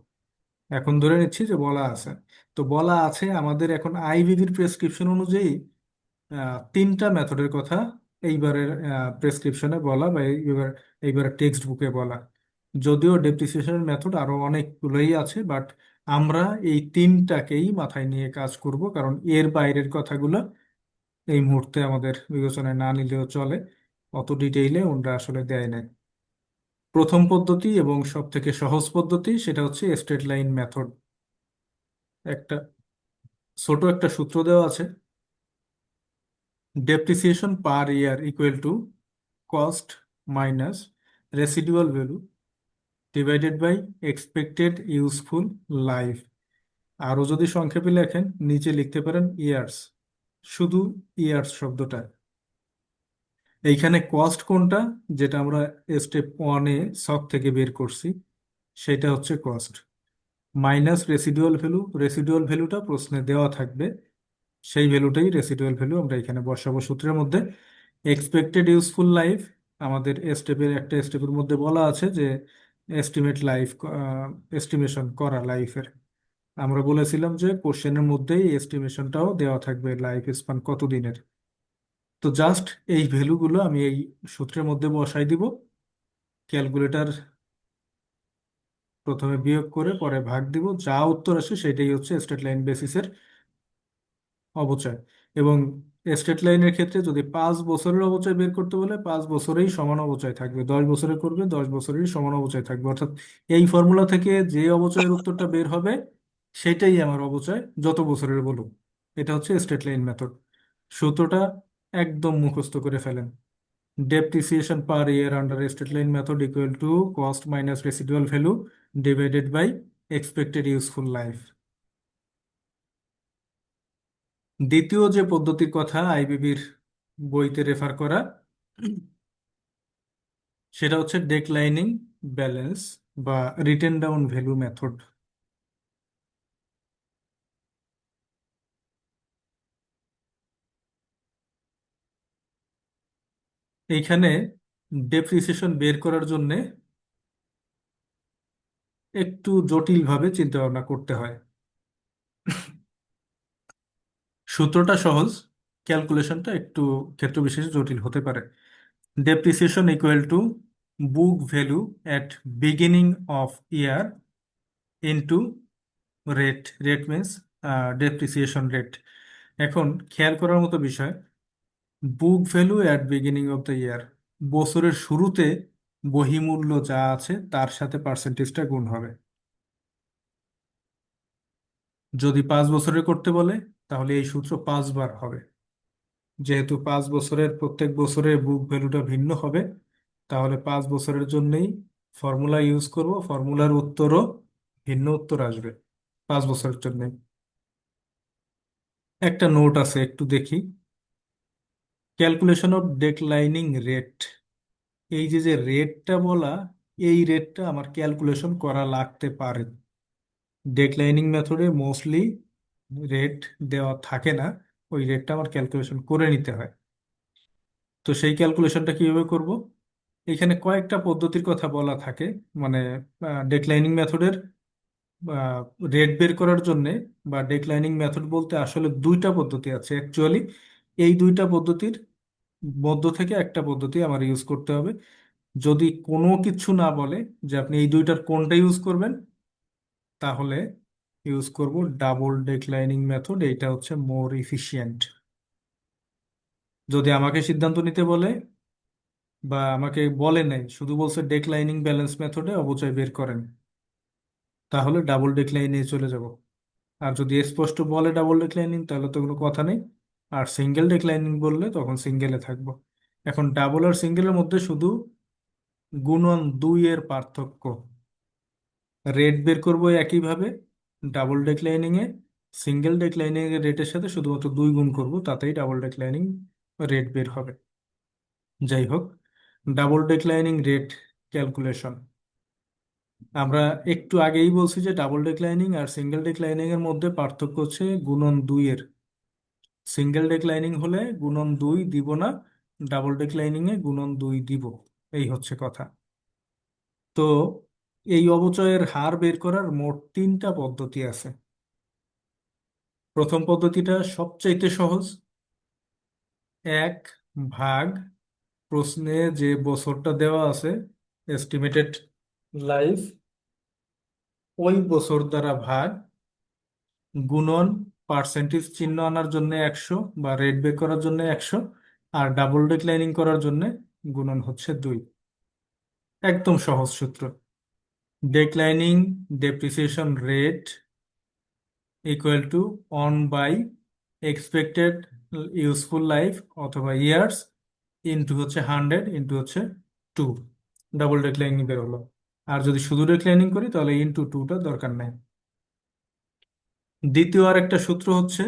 এখন ধরে নিচ্ছি যে বলা আছে। তো বলা আছে আমাদের এখন আইবিবির প্রেসক্রিপশন অনুযায়ী তিনটা মেথডের কথা এইবারের প্রেসক্রিপশনে বলা বা এইবারের টেক্সট বুকে বলা। যদিও ডেপ্রিসিয়েশনের মেথড আরো অনেকগুলোই আছে, বাট আমরা এই তিনটাকেই মাথায় নিয়ে কাজ করব, কারণ এর বাইরের কথাগুলো এই মুহূর্তে আমাদের বিবেচনায় না নিলেও চলে, অত ডিটেইলে ওনরা আসলে দেয় নাই। প্রথম পদ্ধতি এবং সব থেকে সহজ পদ্ধতি সেটা হচ্ছে স্ট্রেট লাইন মেথড। একটা ছোট একটা সূত্র দেওয়া আছে, depreciation per year equal to cost minus residual value divided by expected useful life. আরও যদি সংক্ষেপে লেখেন নিচে লিখতে পারেন ইয়ার্স, শুধু ইয়ার্স শব্দটা। এইখানে কস্ট কোনটা, যেটা আমরা স্টেপ 1-এ ছক থেকে বের করছি, সেটা হচ্ছে cost, minus residual value. Residual ভ্যালুটা প্রশ্নে দেওয়া থাকবে, সেই ভ্যালুটাই রেসিডুয়াল ভ্যালু আমরা এখানে বসাবো সূত্রের মধ্যে। এক্সপেক্টেড ইউজফুল লাইফ, আমাদের স্টেপের একটা স্টেপের মধ্যে বলা আছে যে এস্টিমেট লাইফ, এস্টিমেশন করা লাইফের। আমরা বলেছিলাম যে কোশ্চেনের মধ্যেই এস্টিমেশনটাও দেওয়া থাকবে, লাইফ স্পান কত দিনের। তো জাস্ট এই ভ্যালুগুলো আমি এই সূত্রের মধ্যে বসাই দিব। ক্যালকুলেটর প্রথমে বিয়োগ করে পরে ভাগ দিব, যা উত্তর আসে সেটাই হচ্ছে স্ট্রেট লাইন বেসিসের অবচয়। এবং স্ট্রেট লাইনের ক্ষেত্রে যদি 5 বছরের অবচয় বের করতে বলে 5 বছরেই সমান অবচয় থাকবে, 10 বছরে করবে 10 বছরেই সমান অবচয় থাকবে, অর্থাৎ এই ফর্মুলা থেকে যে অবচয়ের উত্তরটা বের হবে সেটাই আমার অবচয় যত বছরের বলুক। এটা হচ্ছে স্ট্রেট লাইন মেথড। সূত্রটা একদম মুখস্থ করে ফেলেন। Depreciation per year under straight line method equal to cost minus residual value divided by expected useful life. দ্বিতীয় যে পদ্ধতির কথা আইবিবির বইতে রেফার করা, সেটা হচ্ছে ডেক্লাইনিং ব্যালেন্স বা রিটেন ডাউন ভ্যালু মেথড। এইখানে ডেপ্রিসিয়েশন বের করার জন্য একটু জটিলভাবে চিন্তা ভাবনা করতে হয়। সূত্রটা সহজ, ক্যালকুলেশনটা একটু ক্ষেত্র বিশেষে জটিল হতে পারে। Depreciation equal to book value at beginning of year into rate, rate means depreciation rate. এখন খেয়াল করার মতো বিষয়, book value at beginning of the year, বছরের শুরুতে বহিমূল্য যা আছে তার সাথে পার্সেন্টেজটা গুণ হবে। যদি 5 বছরে করতে বলে তাহলে এই সূত্র 5 বার হবে। যেহেতু 5 বছরের প্রত্যেক বছরে বুক ভ্যালুটা ভিন্ন হবে, তাহলে 5 বছরের জন্যই ফর্মুলা ইউজ করব, ফর্মুলার উত্তরও ভিন্ন উত্তর আসবে 5 বছরের জন্য। একটা নোট আছে, একটু দেখি। ক্যালকুলেশন অফ ডেক্লাইনিং রেট, এই যে যে রেটটা বলা, এই রেটটা আমার ক্যালকুলেশন করা লাগতে পারে। ডেক্লাইনিং মেথডে মোস্টলি রেট দেওয়া থাকে না, ওই রেটটা আমার ক্যালকুলেশন করে নিতে হয়। তো সেই ক্যালকুলেশনটা কিভাবে করব? এখানে কয়েকটা পদ্ধতির কথা বলা থাকে, মানে ডেক্লাইনিং মেথডের রেট বের করার জন্য, বা ডেক্লাইনিং মেথড বলতে আসলে দুইটা পদ্ধতি আছে অ্যাকচুয়ালি। এই দুইটা পদ্ধতির মধ্য থেকে একটা পদ্ধতি আমার ইউজ করতে হবে। যদি কোনো কিছু না বলে যে আপনি এই দুইটার কোনটা ইউজ করবেন, তাহলে ইউজ করব ডাবল ডেক্লাইনিং মেথড। এইটা হচ্ছে মোর ইফিশিয়েন্ট। যদি আমাকে সিদ্ধান্ত নিতে বলে, বা আমাকে বলে নাই, শুধু বলছে ডেক্লাইনিং ব্যালেন্স মেথডে অবচয় বের করেন, তাহলে ডাবল ডেক্লাইনে চলে যাব। আর যদি স্পষ্ট বলে ডাবল ডেক্লাইনিং, তাহলে তো কোনো কথা নেই। আর সিঙ্গেল ডেক্লাইনিং বললে তখন সিঙ্গেলে থাকবো। এখন ডাবল আর সিঙ্গেলের মধ্যে শুধু গুণন 2 এর পার্থক্য। রেট বের করবো একইভাবে ডাবল ডেক্লাইনিং এ, সিঙ্গেল ডেক্লাইনিং এর রেটের সাথে শুধুমাত্র 2 গুণ করব, তাতেই ডাবল ডেক্লাইনিং রেট বের হবে। যাই হোক, ডাবল ডেক্লাইনিং রেট ক্যালকুলেশন, আমরা একটু আগেই বলছি যে ডাবল ডেক্লাইনিং আর সিঙ্গেল ডেক্লাইনিং এর মধ্যে পার্থক্য হচ্ছে গুণন 2 এর। সিঙ্গেল ডেক্লাইনিং হলে গুণন 2 দিব না, ডাবল ডেক্লাইনিং এ গুণন 2 দিব। এই হচ্ছে কথা। তো এই অবচয়ের হার বের করার মোট 3টা পদ্ধতি আছে। প্রথম পদ্ধতিটা সবচাইতে সহজ। 1 ভাগ প্রশ্নে যে বছরটা দেওয়া আছে, এস্টিমেটেড লাইফ, ওই বছর দ্বারা ভাগ, গুণন পার্সেন্টেজ চিহ্ন আনার জন্য 100 বা রেট বের করার জন্য 100, আর ডাবল ডিক্লাইনিং করার জন্য গুণন হচ্ছে 2। একদম সহজ সূত্র। Declining depreciation rate equal to one by expected useful life অথবা ইয়ার্স ইন্টু হচ্ছে 100 ইন্টু হচ্ছে 2। ডাবল ডিক্লাইনিং বের হলো। আর যদি শুধু ডিক্লাইনিং করি তাহলে ইন্টু 2টা দরকার নাই। দ্বিতীয় আর একটা সূত্র হচ্ছে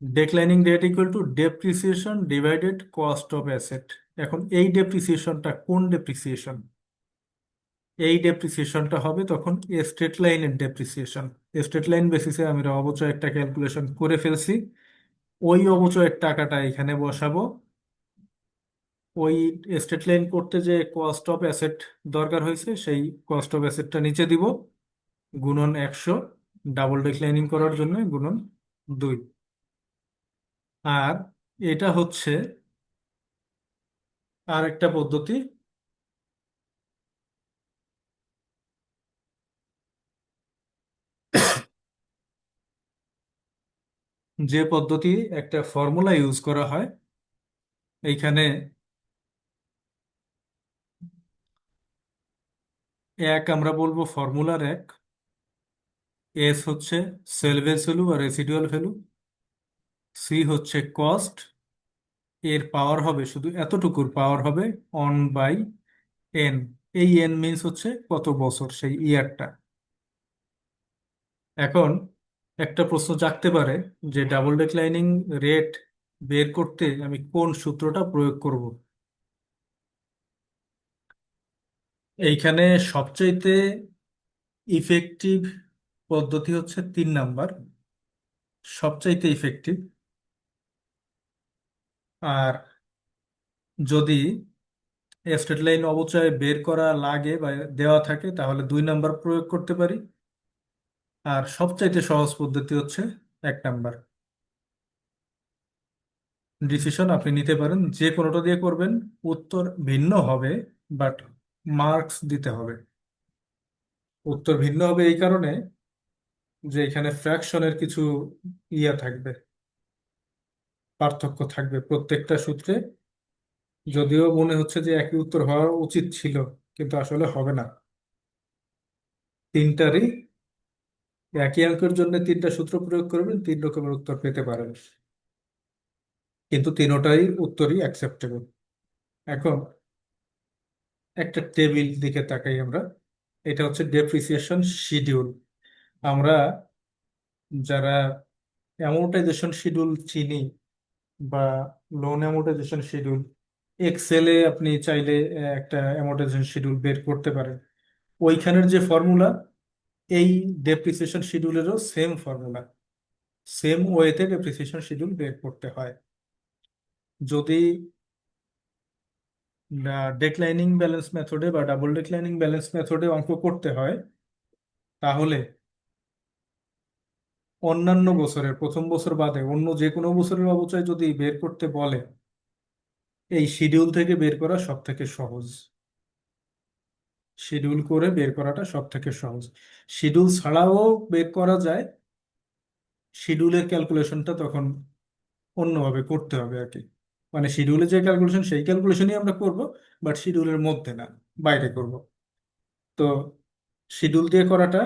declining rate equal two depreciation divided cost of asset. এখন এই ডেপ্রিসিয়েশনটা কোন ডেপ্রিসিয়েশন? এই ডেপ্রিসিয়েশনটা হবে তখন স্ট্রেট লাইনের ডেপ্রিসিয়েশন। স্ট্রেট লাইন বেসিসে আমি অবচয় একটা ক্যালকুলেশন করে ফেলছি, ওই অবচয়ের টাকাটা এখানে বসাবো। ওই স্ট্রেট লাইন করতে যে কস্ট অফ অ্যাসেট দরকার হয়েছে, সেই কস্ট অফ অ্যাসেটটা নিচে দিব, গুণন 100, ডাবল ডিক্লাইনিং করার জন্য গুণন 2। আর এটা হচ্ছে আর একটা পদ্ধতি, যে পদ্ধতি একটা ফর্মুলা ইউজ করা হয় এইখানে, এক আমরা বলবো ফর্মুলার এক, এস হচ্ছে সেলভেজ ভ্যালু বা রেসিডুয়াল ভ্যালু, সি হচ্ছে কস্ট, এর পাওয়ার হবে শুধু এতটুকুর পাওয়ার হবে অন বাই এন। এই এন মিনস হচ্ছে কত বছর, সেই ইয়ারটা। এখন একটা প্রশ্ন জাগতে পারে যে ডাবল ডিক্লাইনিং রেট বের করতে আমি কোন সূত্রটা প্রয়োগ করব। এইখানে সবচাইতে ইফেক্টিভ পদ্ধতি হচ্ছে 3 নাম্বার, সবচাইতে ইফেক্টিভ। আর যদি স্ট্রেট লাইন অবচয় বের করা লাগে বা দেওয়া থাকে তাহলে 2 নাম্বার প্রয়োগ করতে পারি। আর সবচাইতে সহজ পদ্ধতি হচ্ছে 1 নাম্বার। ডিসিশন আপনি নিতে পারেন, যে কোনোটা দিয়ে করবেন, উত্তর ভিন্ন হবে, বাট মার্কস দিতে হবে। উত্তর ভিন্ন হবে এই কারণে যে এখানে ফ্র্যাকশনের কিছু ইয়া থাকবে, পার্থক্য থাকবে প্রত্যেকটা সূত্রে। যদিও মনে হচ্ছে যে একই উত্তর হওয়া উচিত ছিল, কিন্তু আসলে হবে না। তিনটারই একই অঙ্কের জন্য 3টা সূত্র প্রয়োগ করবেন, 3 রকমের উত্তর পেতে পারেন, কিন্তু তিনোটাই উত্তরই অ্যাকসেপ্টেবল। এখন একটা টেবিল দিকে তাকাই আমরা। এটা হচ্ছে ডেপ্রিসিয়েশন শিডিউল। আমরা যারা অ্যামোর্টাইজেশন শিডিউল চিনি বা লোন অ্যামোর্টাইজেশন শিডিউল, এক্সেলে আপনি চাইলে একটা অ্যামোর্টাইজেশন শিডিউল বের করতে পারেন। ওইখানের যে ফর্মুলা, এই ডেপ্রিসিয়েশন শিডিউলেরও সেম ফর্মুলা, সেম ওয়েতে ডেপ্রিসিয়েশন শিডিউল বের করতে হয়। যদি ডেক্লাইনিং ব্যালেন্স মেথডে বা ডাবল ডেক্লাইনিং ব্যালেন্স মেথডে অঙ্ক করতে হয়, তাহলে অন্যান্য বছরের প্রথম বছর বাদে অন্য যে কোনো বছরের অবচয় যদি বের করতে বলে, এই শিডিউল থেকে বের করা সব থেকে সহজ। শিডিউল করে বের করাটা সব থেকে সহজ। শিডিউল ছাড়াও বের করা যায়, শিডিউলের ক্যালকুলেশনটা তখন অন্যভাবে করতে হবে আর কি। মানে শিডিউলে যে ক্যালকুলেশন সেই ক্যালকুলেশনই আমরা করব, বাট শিডিউলের মধ্যে না, বাইরে করব। তো শিডিউল দিয়ে করাটা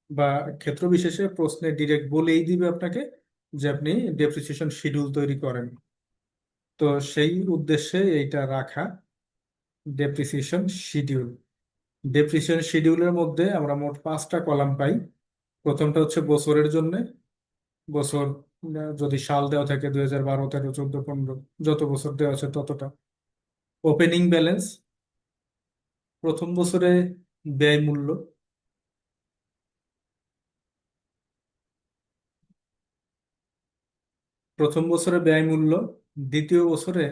বা ক্ষেত্র বিশেষে প্রশ্নে ডিরেক্ট বলেই দিবে আপনাকে যে আপনি ডেপ্রিসিয়েশন শিডিউল তৈরি করেন। তো সেই উদ্দেশ্যে এইটা রাখা ডেপ্রিসিয়েশন শিডিউল। ডেপ্রিসিয়েশন শিডিউলের মধ্যে আমরা মোট 5টা কলাম পাই। প্রথমটা হচ্ছে বছরের জন্য, বছর যদি সাল দেওয়া থাকে 2012, 13, 14, 15, যত বছর দেওয়া আছে ততটা। ওপেনিং ব্যালেন্স, প্রথম বছরে ব্যয় মূল্য, প্রথম বছরে ব্যয় মূল্য, দ্বিতীয় বছরে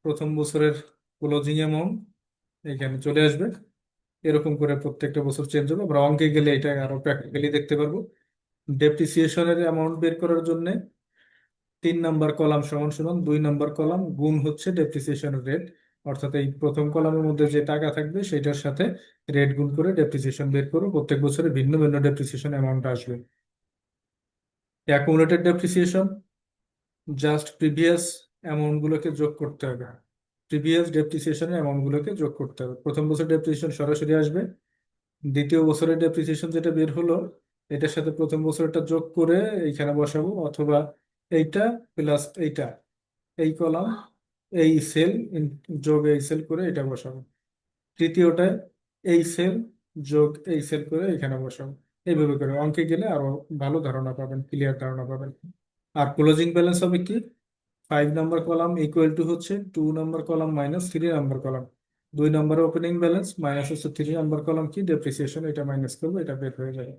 প্রথম বছরের ক্লোজিং অ্যামাউন্ট এখানে চলে আসবে। এরকম করে প্রত্যেকটা বছর চেঞ্জ হবে। আমরা অঙ্কে গেলে এটা আরো প্র্যাকটিক্যালি দেখতে পারবো। ডেপ্রিসিয়েশনের অ্যামাউন্ট বের করার জন্য 3 নাম্বার কলাম সমান সমান 2 নাম্বার কলাম গুণ হচ্ছে ডেপ্রিসিয়েশনের রেট। অর্থাৎ এই প্রথম কলামের মধ্যে যে টাকা থাকবে সেটার সাথে রেট গুণ করে ডেপ্রিসিয়েশন বের করবো। প্রত্যেক বছরে ভিন্ন ভিন্ন ডেপ্রিসিয়েশন অ্যামাউন্ট আসবে। Accumulated depreciation, just previous amount গুলোকে যোগ করতে হবে, প্রিভিয়াস ডেপ্রিসিয়েশনের অ্যামাউন্ট গুলোকে যোগ করতে হবে। প্রথম বছর ডেপ্রিসিয়েশন সরাসরি আসবে, দ্বিতীয় বছরের ডেপ্রিসিয়েশন যেটা বের হলো এটার সাথে প্রথম বছরটা যোগ করে এইখানে বসাবো, অথবা এইটা প্লাস এইটা, এই কলাম এই সেল যোগ এই সেল করে এটা বসাবো। তৃতীয়টায় এই সেল যোগ এই সেল করে এখানে বসাবো। এইভাবে করে অঙ্কে গেলে আরো ভালো ধারণা পাবেন, ক্লিয়ার ধারণা পাবেন। আর ক্লোজিং ব্যালেন্স হবে কি, 5 নাম্বার কলাম ইকুয়াল টু হচ্ছে 2 number column minus 3 number column. 2 number opening balance minus হচ্ছে 3 নাম্বার কলাম কি ডেপ্রিসিয়েশন, এটা মাইনাস করবো, এটা বের হয়ে যাবে।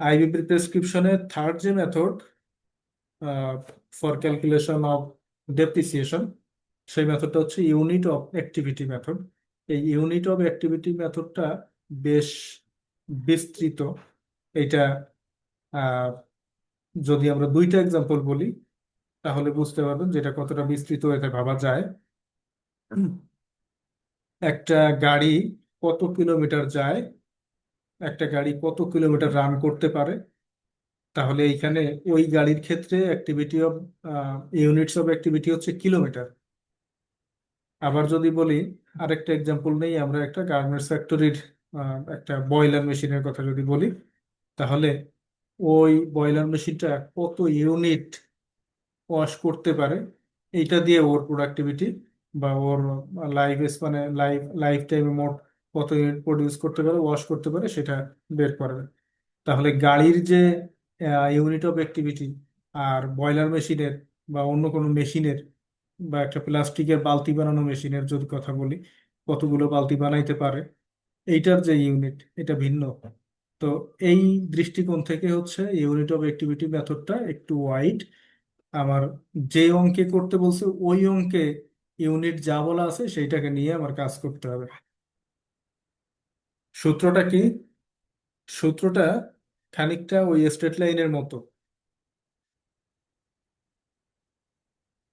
আইবিপি প্রেসক্রিপশনের থার্ড যে method for calculation of depreciation, সেই মেথডটা হচ্ছে ইউনিট অফ অ্যাক্টিভিটি মেথড। এই ইউনিট অফ অ্যাক্টিভিটি মেথডটা বেশ বিস্তৃত। এটা আহ, যদি আমরা 2টা এক্সাম্পল বলি তাহলে বুঝতে পারবেন যেটা কতটা বিস্তৃত এতে ভাবা যায়। একটা গাড়ি কত কিলোমিটার যায়, একটা গাড়ি কত কিলোমিটার রান করতে পারে, তাহলে এইখানে ওই গাড়ির ক্ষেত্রে activity of units of activity হচ্ছে কিলোমিটার। আবার যদি বলি, আরেকটা এক্সাম্পল নেই, আমরা একটা গার্মেন্টস ফ্যাক্টরির একটা বয়লার মেশিনের কথা যদি বলি, তাহলে ওই বয়লার মেশিনটা কত ইউনিট ওয়াশ করতে পারে, এইটা দিয়ে ওর প্রোডাক্টিভিটি বা ওর লাইফ স্পানে লাইফ টাইমে মোট কত ইউনিট প্রডিউস করতে পারে, ওয়াশ করতে পারে, সেটা বের করবে। তাহলে গাড়ির যে ইউনিট অফ অ্যাক্টিভিটি আর বয়লার মেশিনের বা অন্য কোনো মেশিনের বা একটা প্লাস্টিকের বালতি বানানো মেশিনের যদি কথা বলি, কতগুলো বালতি বানাইতে পারে, এইটার যে ইউনিট এটা ভিন্ন। তো এই দৃষ্টিকোণ থেকে হচ্ছে ইউনিট অফ অ্যাক্টিভিটি মেথডটা একটু ওয়াইড। আমার যে অঙ্কে করতে বলছে ওই অঙ্কে ইউনিট যা বলা আছে সেইটাকে নিয়ে আমার কাজ করতে হবে। সূত্রটা কি? সূত্রটা খানিকটা ওই স্ট্রেট লাইনের মতো।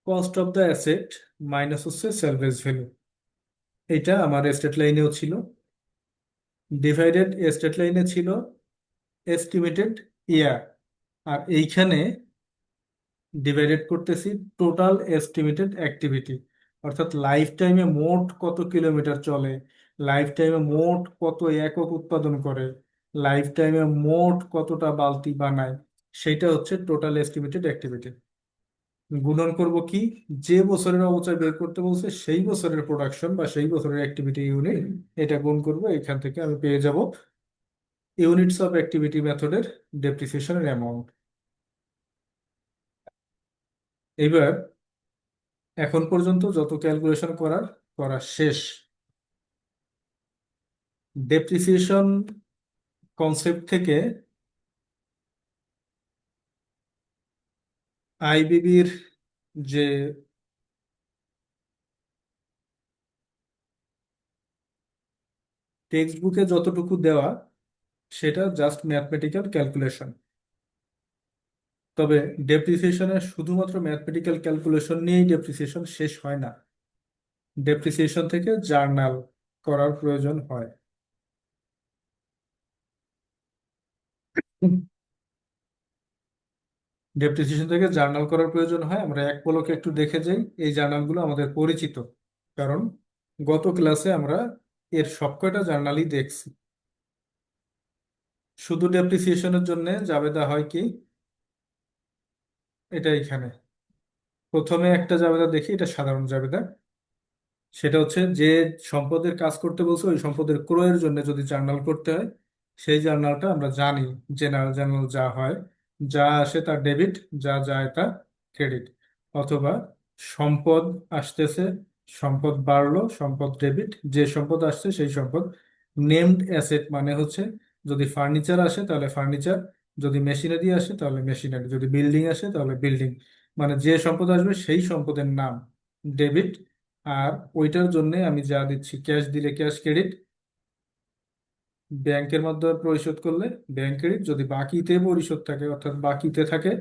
Cost of the asset minus হচ্ছে সেলভেজ ভ্যালু। এটা আমার স্ট্রেট লাইনেও ছিল, ডিভাইডেড স্ট্রেট লাইনে ছিল এস্টিমেটেড ইয়ার, আর এইখানে ডিভাইডেড করতেছি টোটাল এস্টিমেটেড অ্যাক্টিভিটি, অর্থাৎ লাইফ টাইমে মোট কত কিলোমিটার চলে, লাইফ টাইমে মোট কত একক উৎপাদন করে, লাইফ টাইমে মোট কতটা বালতি বানায়, সেটা হচ্ছে টোটাল এস্টিমেটেড অ্যাক্টিভিটি। গুণন করব কি, যে বছরের অবচয় বের করতে বলছে সেই বছরের প্রোডাকশন বা সেই বছরের অ্যাক্টিভিটি ইউনিট, এটা গুণ করব, এখান থেকে আমি পেয়ে যাব ইউনিটস অফ অ্যাক্টিভিটি মেথডের ডেপ্রিসিয়েশনের অ্যামাউন্ট। এবার এখন পর্যন্ত যত ক্যালকুলেশন করার করা শেষ। ডেপ্রিসিয়েশন কনসেপ্ট থেকে আইবিবির যে টেক্সট বুকে যতটুকু দেওয়া সেটা জাস্ট ম্যাথমেটিক্যাল ক্যালকুলেশন। তবে ডেপ্রিসিয়েশনের শুধুমাত্র ম্যাথমেটিক্যাল ক্যালকুলেশন নিয়েই ডেপ্রিসিয়েশন শেষ হয় না, ডেপ্রিসিয়েশন থেকে জার্নাল করার প্রয়োজন হয়। ডেপ্রিসিয়েশন থেকে জার্নাল করার প্রয়োজন হয়, আমরা এক পলকে একটু দেখে যাই। এই জার্নালগুলো আমাদের পরিচিত, কারণ গত ক্লাসে আমরা এর সবকটা জার্নালই দেখছি। শুধু ডেপ্রিসিয়েশনের জন্য জাবেদা হয় কি, এটা এখানে প্রথমে একটা জাবেদা দেখি, এটা সাধারণ জাবেদা। সেটা হচ্ছে যে সম্পদের কাজ করতে বলছে ওই সম্পদের ক্রয়ের জন্য যদি জার্নাল করতে হয়, সেই জার্নালটা আমরা জানি জেনারেল জার্নাল যা হয়, যা আসে তা ডেবিট, যা যায় তা ক্রেডিট। অথবা সম্পদ আসতেছে, সম্পদ বাড়লো, সম্পদ ডেবিট, যে সম্পদ আসছে সেই সম্পদ। নেমড অ্যাসেট মানে হচ্ছে যদি ফার্নিচার আসে তাহলে ফার্নিচার, যদি মেশিনারি আসে তাহলে মেশিনারি, যদি বিল্ডিং আসে তাহলে বিল্ডিং, মানে যে সম্পদ আসবে সেই সম্পদের নাম ডেবিট। আর ওইটার জন্য আমি যা দিচ্ছি, ক্যাশ দিলে ক্যাশ ক্রেডিট, ব্যাংকের মাধ্যমে পরিশোধ করলে ব্যাংক ক্রেডিট, যদি বাকিতে পরিশোধ থাকে অর্থাৎ বাকিতে থাকে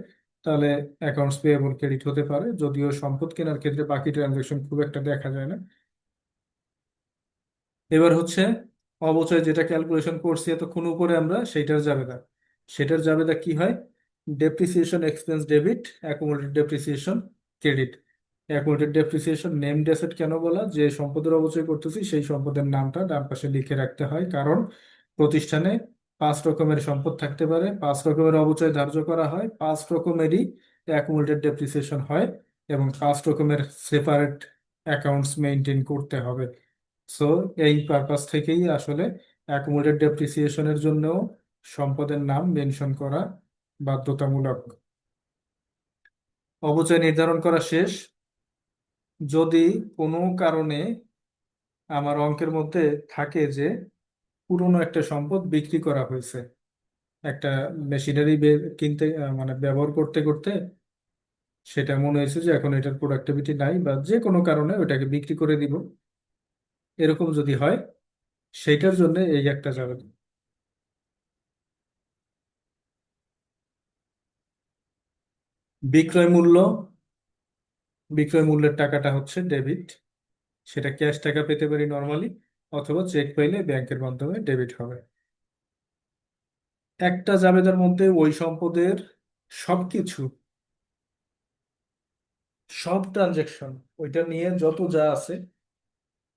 তাহলে অ্যাকাউন্টস পেয়েবল ক্রেডিট হতে পারে, যদিও সম্পদ কেনার ক্ষেত্রে বাকি ট্রানজাকশন খুব একটা দেখা যায় না। এবার হচ্ছে অবচয়, যেটা ক্যালকুলেশন করছি এতক্ষণ উপরে আমরা, সেটার জাবেদা। সেটার জাবেদা কি হয়, depreciation expense debit, accumulated depreciation credit. Accumulated depreciation named asset কেন বলা, যে সম্পদের অবচয় করতেছি সেই সম্পদের নামটা ডান পাশে লিখে রাখতে হয়, কারণ প্রতিষ্ঠানে 5 রকমের সম্পদ থাকতে পারে, 5 রকমের অবচয় ধার্য করা হয়, 5 রকমেরই অ্যাকুমুলেটেড ডেপ্রিসিয়েশন হয়, এবং 5 রকমের সেপারেট অ্যাকাউন্টস মেনটেন করতে হবে। সো এই পারপাস থেকেই আসলে অ্যাকুমুলেটেড ডেপ্রিসিয়েশনের জন্য সম্পদের নাম মেনশন করা বাধ্যতামূলক। অবচয় নির্ধারণ করা শেষ। যদি কোনো কারণে আমার অঙ্কের মধ্যে থাকে যে পুরনো একটা সম্পদ বিক্রি করা হয়েছে, একটা মেশিনারি কিনতে মানে ব্যবহার করতে করতে সেটা মনে হয়েছে যে এখন এটার প্রোডাক্টিভিটি নাই, বা যে কোনো কারণে ওটাকে বিক্রি করে দিব, এরকম যদি হয় সেইটার জন্য এই একটা যাবে। বিক্রয় মূল্য, বিক্রয় মূল্যের টাকাটা হচ্ছে ডেবিট, সেটা ক্যাশ টাকা পেতে পারি নর্মালি, অথবা চেক পাইলে ব্যাংকের মাধ্যমে ডেবিট হবে। একটা জাবেদার মধ্যে ওই সম্পদের সবকিছু, সব ট্রানজেকশন, ওইটা নিয়ে যত যা আছে,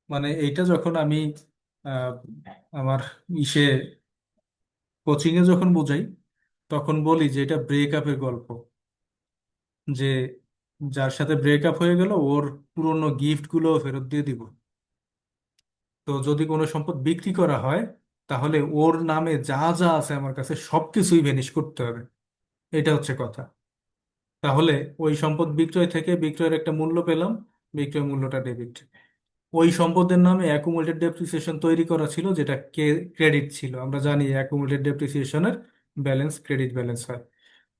মানে এইটা যখন আমি আহ, আমার ইসে কোচিং এ যখন বোঝাই, তখন বলি যে এটা ব্রেকআপের গল্প, যে যার সাথে ব্রেকআপ হয়ে গেল ওর পুরনো গিফট গুলো ফেরত দিয়ে দিব। তো যদি কোনো সম্পদ বিক্রি করা হয়, তাহলে ওর নামে যা যা আছে আমার কাছে সবকিছুই ভ্যানিশ করতে হবে। এটা হচ্ছে কথা। তাহলে ওই সম্পদ বিক্রয় থেকে বিক্রয়ের একটা মূল্য পেলাম, বিক্রয় মূল্যটা ডেবিট। ওই সম্পদের নামে অ্যাকুমুলেটেড ডেপ্রিসিয়েশন তৈরি করা ছিল, যেটা ক্রেডিট ছিল। আমরা জানি অ্যাকুমুলেটেড ডেপ্রিসিয়েশনের ব্যালেন্স ক্রেডিট ব্যালেন্স হয়।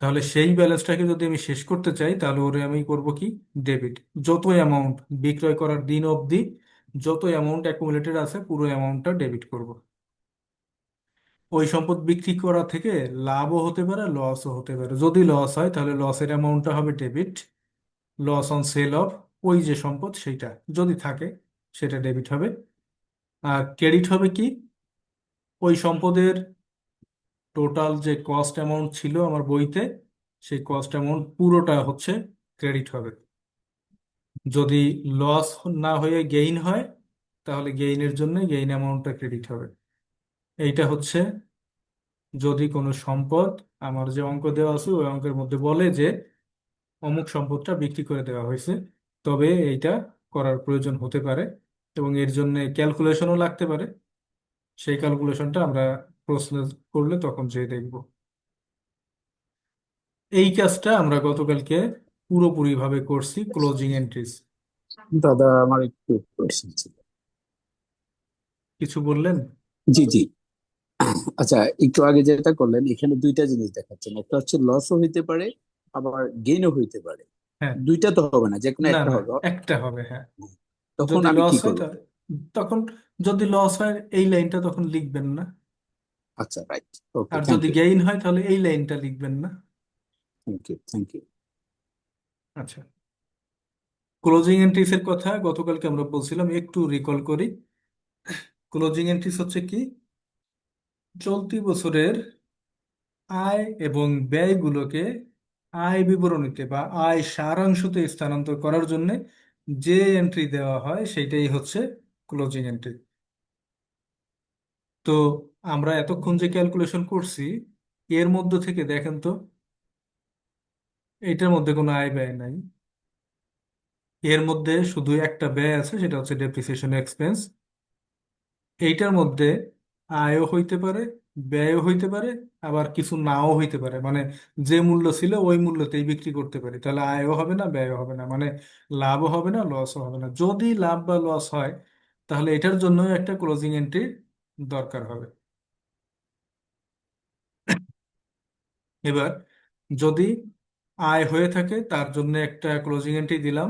তাহলে সেই ব্যালেন্সটাকে যদি আমি শেষ করতে চাই, তাহলে ওরে আমি করব কি, ডেবিট। যত অ্যামাউন্ট বিক্রয় করার দিন অবধি যত অ্যামাউন্ট অ্যাকুমুলেটেড আছে পুরো অ্যামাউন্টটা ডেবিট করব। ওই সম্পদ বিক্রি করা থেকে লাভও হতে পারে, লসও হতে পারে। যদি লস হয় তাহলে লসের অ্যামাউন্টটা হবে debit. Loss on sale of ওই যে সম্পদ সেইটা যদি থাকে, সেটা ডেবিট হবে। আর ক্রেডিট হবে কি, ওই সম্পদের টোটাল যে কস্ট অ্যামাউন্ট ছিল আমার বইতে, সেই কস্ট অ্যামাউন্ট পুরোটা হচ্ছে ক্রেডিট হবে। যদি লস না হয়ে গেইন হয়, তাহলে গেইনের জন্য গেইন অ্যামাউন্টটা ক্রেডিট হবে। এইটা হচ্ছে যদি কোনো সম্পদ আমার যে অঙ্ক দেওয়া আছে ওই অঙ্কের মধ্যে বলে যে অমুক সম্পদটা বিক্রি করে দেওয়া হয়েছে, তবে এইটা করার প্রয়োজন হতে পারে এবং এর জন্য ক্যালকুলেশনও লাগতে পারে। সেই ক্যালকুলেশনটা আমরা প্রশ্ন করলে তখন যেয়ে দেখব। এই কাজটা আমরা গতকালকে পুরোপুরিভাবে করছি, ক্লোজিং এন্ট্রিজ। দাদা আমার একটু কোয়েশ্চেন ছিল। কিছু বললেন? জি জি। আচ্ছা, একটু আগে যেটা করলেন এখানে দুইটা জিনিস দেখাচ্ছেন, একটা হচ্ছে লসও হইতে পারে আবার গেইনও হইতে পারে। হ্যাঁ। দুইটা তো হবে না, যে কোনো না একটা না, হবে। একটা হবে, হ্যাঁ। তখন যদি আমি লস কি হয় করব? তখন, যদি লস হয় এই লাইনটা তখন লিখবেন না। আচ্ছা, রাইট। ওকে, আর থ্যাংক যদি ইউ। গেইন হয় তাহলে এই লাইনটা লিখবেন না। Thank you, thank you. আচ্ছা, ক্লোজিং এন্ট্রিস এর কথা গতকালকে আমরা বলছিলাম, একটু রিকল করি। ক্লোজিং এন্ট্রিস হচ্ছে কি, চলতি বছরের আয় এবং ব্যয়গুলোকে আয় বিবরণীতে বা আয় সারাংশতে স্থানান্তর করার জন্য যে এন্ট্রি দেওয়া হয় সেটাই হচ্ছে ক্লোজিং এন্ট্রি। তো আমরা এতক্ষণ যে ক্যালকুলেশন করছি, এর মধ্যে থেকে দেখেন তো, এটার মধ্যে কোনো আয় ব্যয় নাই। এর মধ্যে শুধু একটা ব্যয় আছে, সেটা হচ্ছে ডেপ্রিসিয়েশন এক্সপেন্স। এইটার মধ্যে আয়ও হইতে পারে, ব্যয়ও হইতে পারে, আবার কিছু নাও হইতে পারে। মানে যে মূল্য ছিল ওই মূল্যতেই বিক্রি করতে পারি, তাহলে আয়ও হবে না, ব্যয়ও হবে না, মানে লাভও হবে না, লসও হবে না। যদি লাভ বা লস হয়, তাহলে এটার জন্য একটা ক্লোজিং এন্ট্রি দরকার হবে। এবার যদি আয় হয়ে থাকে, তার জন্য একটা ক্লোজিং এন্ট্রি দিলাম।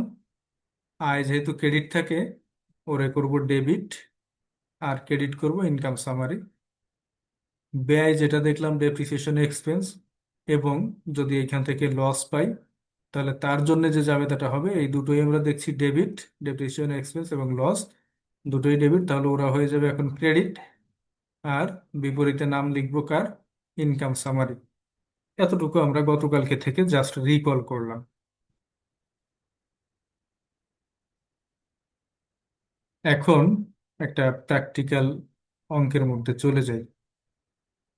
আয় যেহেতু ক্রেডিট থাকে, ওরে করব ডেবিট, আর ক্রেডিট করব ইনকাম সামারি। ব্যয় যেটা দেখলাম ডেপ্রিসিয়েশন এক্সপেন্স, এবং যদি এখান থেকে লস পাই, তাহলে তার জন্য যে জাবেদাটা হবে, এই দুটোই আমরা দেখছি ডেবিট, ডেপ্রিসিয়েশন এক্সপেন্স এবং লস দুটোই ডেবিট, তাহলে ওরা হয়ে যাবে এখন ক্রেডিট। আর বিপরীতে নাম লিখবো কার, ইনকাম সামারি। এতটুকু আমরা গতকালকে থেকে জাস্ট রিকল করলাম। এখন একটা প্র্যাকটিক্যাল অঙ্কের মধ্যে চলে যাই।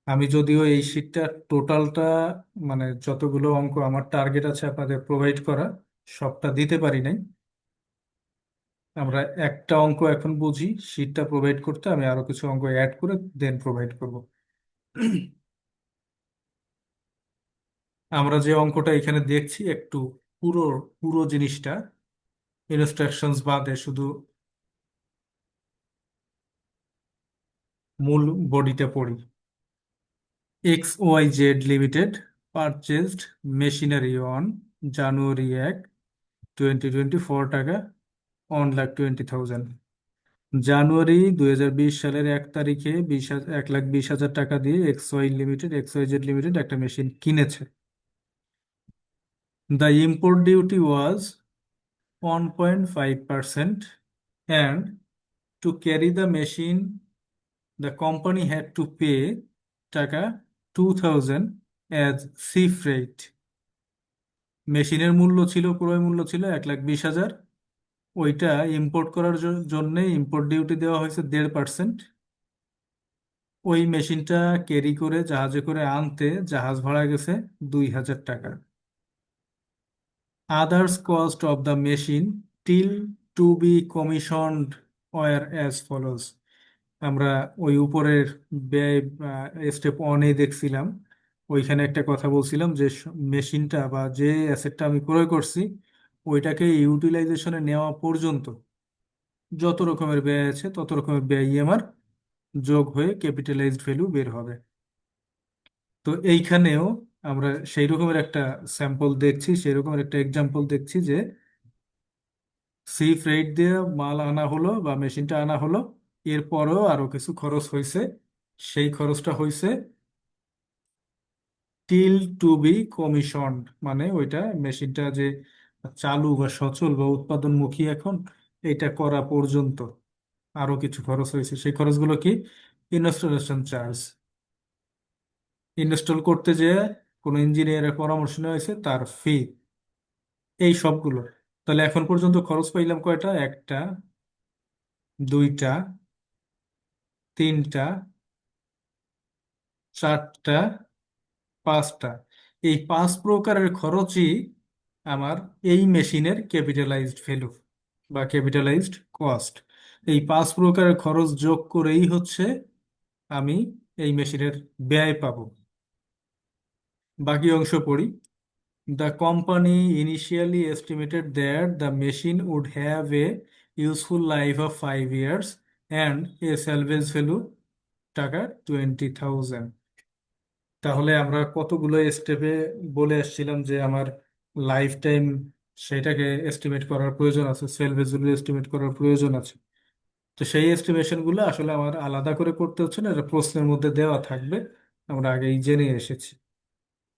আমি যদিও এই শীটটা টোটালটা, মানে যতগুলো অঙ্ক আমার টার্গেট আছে আপনাদের প্রোভাইড করা, সবটা দিতে পারি নাই। আমরা একটা অঙ্ক এখন বুঝি, শীটটা প্রোভাইড করতে আমি আরো কিছু অঙ্ক অ্যাড করে দেন প্রোভাইড করব। আমরা যে অঙ্কটা এখানে দেখছি, একটু পুরো পুরো জিনিসটা ইনস্ট্রাকশনস বাদে শুধু মূল বডিটা পড়ি। X Y Z limited purchased machinery on January 1, 2024 টাকা, 1,20,000। জানুয়ারি 2020 সালের 1 তারিখে 1,20,000 টাকা দিয়ে এক্স ওয়াই জেড লিমিটেড একটা মেশিন কিনেছে। The import duty was 1.5%, and to carry the machine the company had to pay টাকা 2000 অ্যাজ সি ফ্রেট। মেশিনের মূল্য ছিল, ক্রয় মূল্য ছিল 1,20,000। ওইটা ইম্পোর্ট করার জন্য ইম্পোর্ট ডিউটি দেওয়া হয়েছে 1.5%। ওই মেশিনটা ক্যারি করে জাহাজে করে আনতে জাহাজ ভাড়া গেছে 2,000 টাকা। Others cost of the machine till to be commissioned were as follows. আমরা ওই উপরের ব্যয় স্টেপ ওয়ানে দেখছিলাম, ওইখানে একটা কথা বলছিলাম যে মেশিনটা বা যে অ্যাসেটটা আমি ক্রয় করছি ওইটাকে ইউটিলাইজেশনে নেওয়া পর্যন্ত যত রকমের ব্যয় আছে তত রকমের ব্যয় আমার যোগ হয়ে ক্যাপিটালাইজড ভ্যালু বের হবে। তো এইখানেও আমরা সেই রকমের একটা স্যাম্পল দেখছি, সেই রকমের একটা এক্সাম্পল দেখছি যে সি ফ্রেট দিয়ে মাল আনা হলো বা মেশিনটা আনা হলো, এরপরেও আরো কিছু খরচ হয়েছে। সেই খরচটা হয়েছে টিল টু বি কমিশনড, মানে ওইটা মেশিনটা যে চালু বা সচল বা উৎপাদনমুখী এখন এটা করা পর্যন্ত আরো কিছু খরচ হয়েছে। সেই খরচগুলো কি? ইনস্টলেশন চার্জ, ইনস্টল করতে যে কোনো ইঞ্জিনিয়ারের পরামর্শ নেওয়া হয়েছে তার ফি, এই সবগুলো। তাহলে এখন পর্যন্ত খরচ পাইলাম কয়টা? একটা, দুইটা, তিনটা, চারটা, পাঁচটা। এই 5 প্রকারের খরচই আমার এই মেশিনের ক্যাপিটালাইজড ভ্যালু বা ক্যাপিটালাইজড কস্ট। এই 5 প্রকারের খরচ যোগ করেই হচ্ছে আমি এই মেশিনের ব্যয় পাবো। বাকি অংশ পড়ি। The company initially estimated that the machine would have a useful life of 5 years and a salvage value টাকা 20,000। তাহলে আমরা কতগুলো স্টেপে বলে আসছিলাম যে আমার লাইফ টাইম সেটাকে এস্টিমেট করার প্রয়োজন আছে, সেলভেজ ভ্যালু এস্টিমেট করার প্রয়োজন আছে। তো সেই এস্টিমেশন গুলো আসলে আমার আলাদা করে করতে হচ্ছে না, এটা প্রশ্নের মধ্যে দেওয়া থাকবে, আমরা আগেই জেনে এসেছি।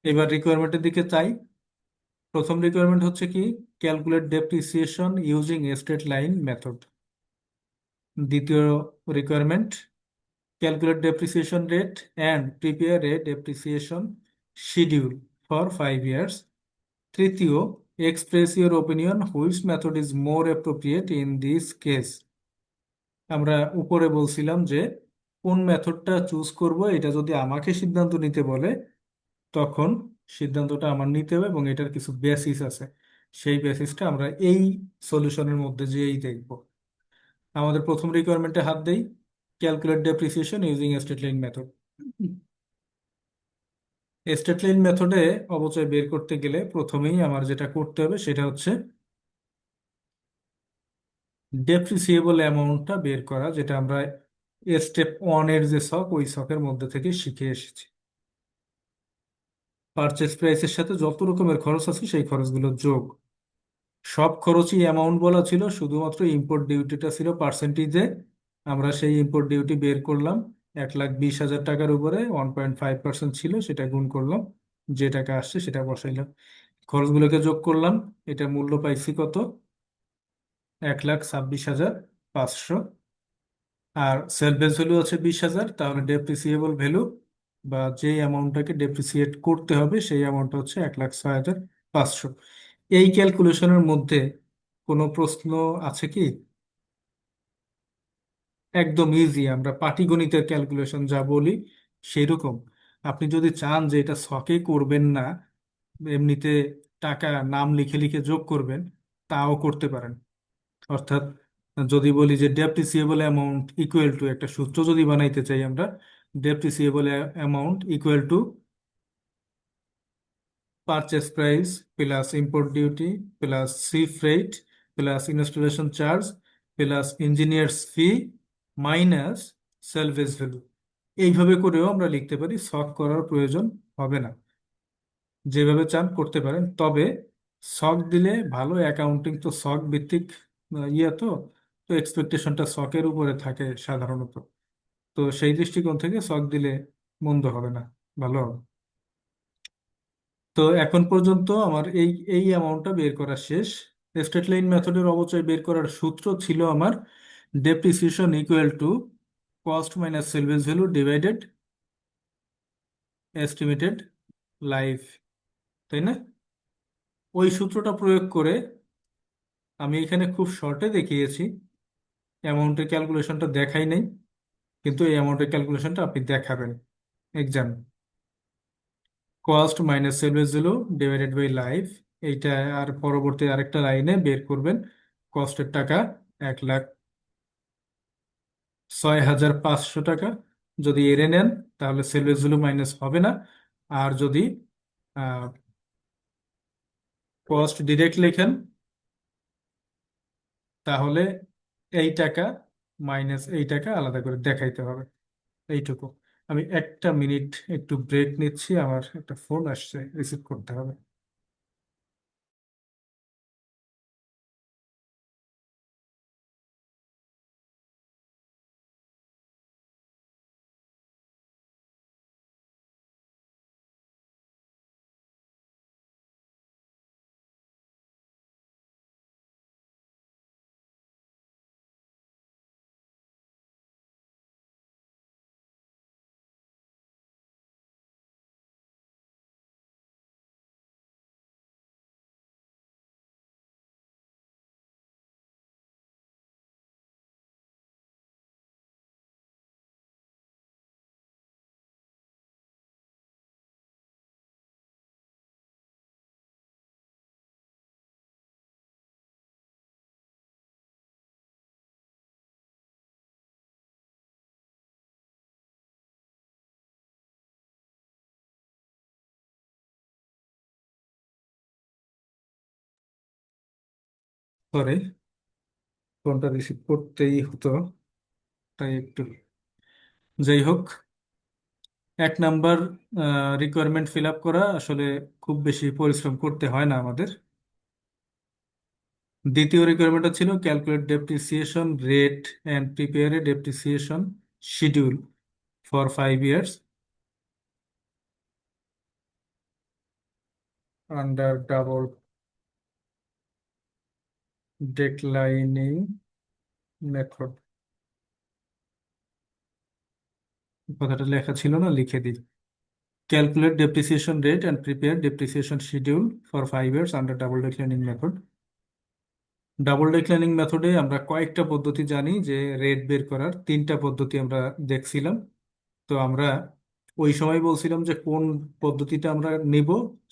এবার রিকোয়ারমেন্টের দিকে চাই। প্রথম রিকোয়ারমেন্ট হচ্ছে কি? Calculate depreciation using straight line method. দ্বিতীয় requirement, calculate depreciation rate and prepare a depreciation schedule for 5 years। তৃতীয়, express your opinion which method is more appropriate in this case. আমরা উপরে বলছিলাম যে কোন মেথডটা চুজ করব এটা যদি আমাকে সিদ্ধান্ত নিতে বলে তখন সিদ্ধান্তটা আমার নিতে হবে এবং এটার কিছু বেসিস আছে, সেই বেসিসটা আমরা এই সলিউশনের মধ্যে যেই দেখব। আমাদের প্রথম রিকোয়ারমেন্টে হাত দেই, calculate depreciation using straight line method. Straight line মেথডে অবচয় বের করতে গেলে প্রথমেই আমার যেটা করতে হবে সেটা হচ্ছে ডেপ্রিসিয়েবল অ্যামাউন্টটা বের করা, যেটা আমরা স্টেপ ওয়ানের যে ছক ওই ছকের মধ্যে থেকে শিখে এসেছি। পারচেস প্রাইসের সাথে যত রকমের খরচ আছে সেই খরচগুলো যোগ। সব খরচই অ্যামাউন্ট বলা ছিল, শুধুমাত্র ইম্পোর্ট ডিউটিটা ছিল পার্সেন্টেজে। আমরা সেই ইম্পোর্ট ডিউটি বের করলাম, 1,20,000 টাকার উপরে 1.5% ছিল, সেটা গুণ করলাম, যে টাকা আসছে সেটা বসাইলাম, খরচগুলোকে যোগ করলাম। এটা মূল্য পাইছি কত? 1,26,500। আর সেলভেজ ভ্যালু আছে 20,000, তাহলে ডেপ্রিসিয়েবল ভ্যালু বা যে অ্যামাউন্টটাকে ডেপ্রিসিয়েট করতে হবে সেই অ্যামাউন্টটা হচ্ছে 1,06,500। এই ক্যালকুলেশনের মধ্যে কোনো প্রশ্ন আছে কি? একদম ইজি, আমরা পাটিগণিতের ক্যালকুলেশন যা বলি সেরকম। আপনি যদি চান যে এটা ছকে করবেন না, এমনিতে টাকা নাম লিখে লিখে যোগ করবেন, তাও করতে পারেন। অর্থাৎ যদি বলি যে ডেপ্রিসিয়েবল অ্যামাউন্ট ইকুয়াল টু, একটা সূত্র যদি বানাইতে চাই আমরা, depreciable amount equal to purchase price plus import duty plus sea freight plus installation charge plus engineers fee minus salvage value, এইভাবে করেও আমরা লিখতে পারি, সলভ করার প্রয়োজন হবে না। যেভাবে চান করতে পারেন, তবে শক দিলে ভালো। অ্যাকাউন্টিং তো শক ভিত্তিক ইয়ে, তো তো এক্সপেকটেশনটা শকের উপরে থাকে সাধারণত। তো সেই দৃষ্টিকোণ থেকে শক দিলে মন্দ হবে না, ভালো হবে। তো এখন পর্যন্ত আমার এই এই অ্যামাউন্টটা বের করা শেষ। স্ট্রেট লাইন মেথডের অবচয় বের করার সূত্র ছিল আমার depreciation equal to cost minus salvage value divided estimated life, তাই না? ওই সূত্রটা প্রয়োগ করে আমি এখানে খুব শর্টে দেখিয়েছি, অ্যামাউন্টের ক্যালকুলেশনটা দেখাই নাই, কিন্তু এই অ্যামাউন্টের ক্যালকুলেশনটা আপনি দেখাবেন exam. Cost minus salvage value divided by life, এইটা আর পরবর্তী আরেকটা লাইনে বের করবেন কস্টের টাকা 1,06,500 টাকা। যদি এরে নেন তাহলে সেলভেজ ভ্যালু মাইনাস হবে না, আর যদি কস্ট ডিরেক্ট লেখেন তাহলে এই টাকা মাইনাস এই টাকা আলাদা করে দেখাইতে হবে। এইটুকু। আমি একটা মিনিট একটু ব্রেক নিচ্ছি, আমার একটা ফোন আসছে, রিসিভ করতে হবে। সরি, ফোনটা রিসিভ করতেই হতো, তাই একটু। যাই হোক, 1 নাম্বার রিকোয়ারমেন্ট ফিল আপ করা আসলে খুব বেশি পরিশ্রম করতে হয় না আমাদের। দ্বিতীয় রিকোয়ারমেন্টটা ছিল calculate depreciation rate and prepare a depreciation schedule for 5 years under double declining method. কথাটা লেখা ছিল না, লিখে দিই। Calculate depreciation rate and prepare depreciation schedule for 5 years under double declining method. Double declining মেথডে আমরা কয়েকটা পদ্ধতি জানি, যে রেট বের করার 3টা পদ্ধতি আমরা দেখছিলাম। তো আমরা ওই সময় বলছিলাম যে কোন পদ্ধতিটা আমরা নিব,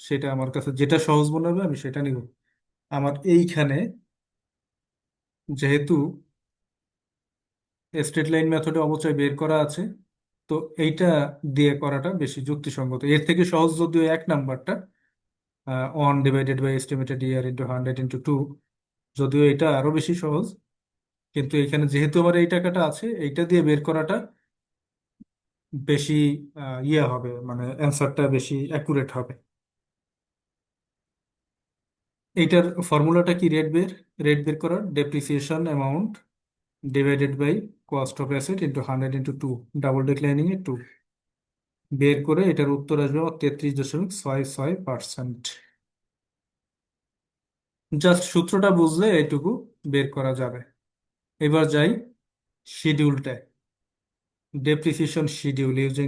সেটা আমার কাছে যেটা সহজ মনে হবে আমি সেটা নিব। আমার এইখানে যেহেতু স্ট্রেট লাইন মেথডে অবচয় বের করা আছে, তো এইটা দিয়ে করাটা বেশি যুক্তিসঙ্গত। এর থেকে সহজ যদিও 1 নাম্বারটা, 1/(estimate year into 100 into 2), যদিও এটা আরো বেশি সহজ, কিন্তু এখানে যেহেতু আমার এই টাকাটা আছে, এইটা দিয়ে বের করাটা বেশি ইয়ে হবে, মানে অ্যান্সারটা বেশি অ্যাকুরেট হবে। এইটার ফর্মুলাটা কি? রেট বের করার depreciation amount divided by cost of asset into 100 into 2, double declining এ 2, বের করে এটার উত্তর আসবে আমার 33.66%। জাস্ট সূত্রটা বুঝলে এইটুকু বের করা যাবে। এবার যাই শিডিউলটায়। Depreciation schedule using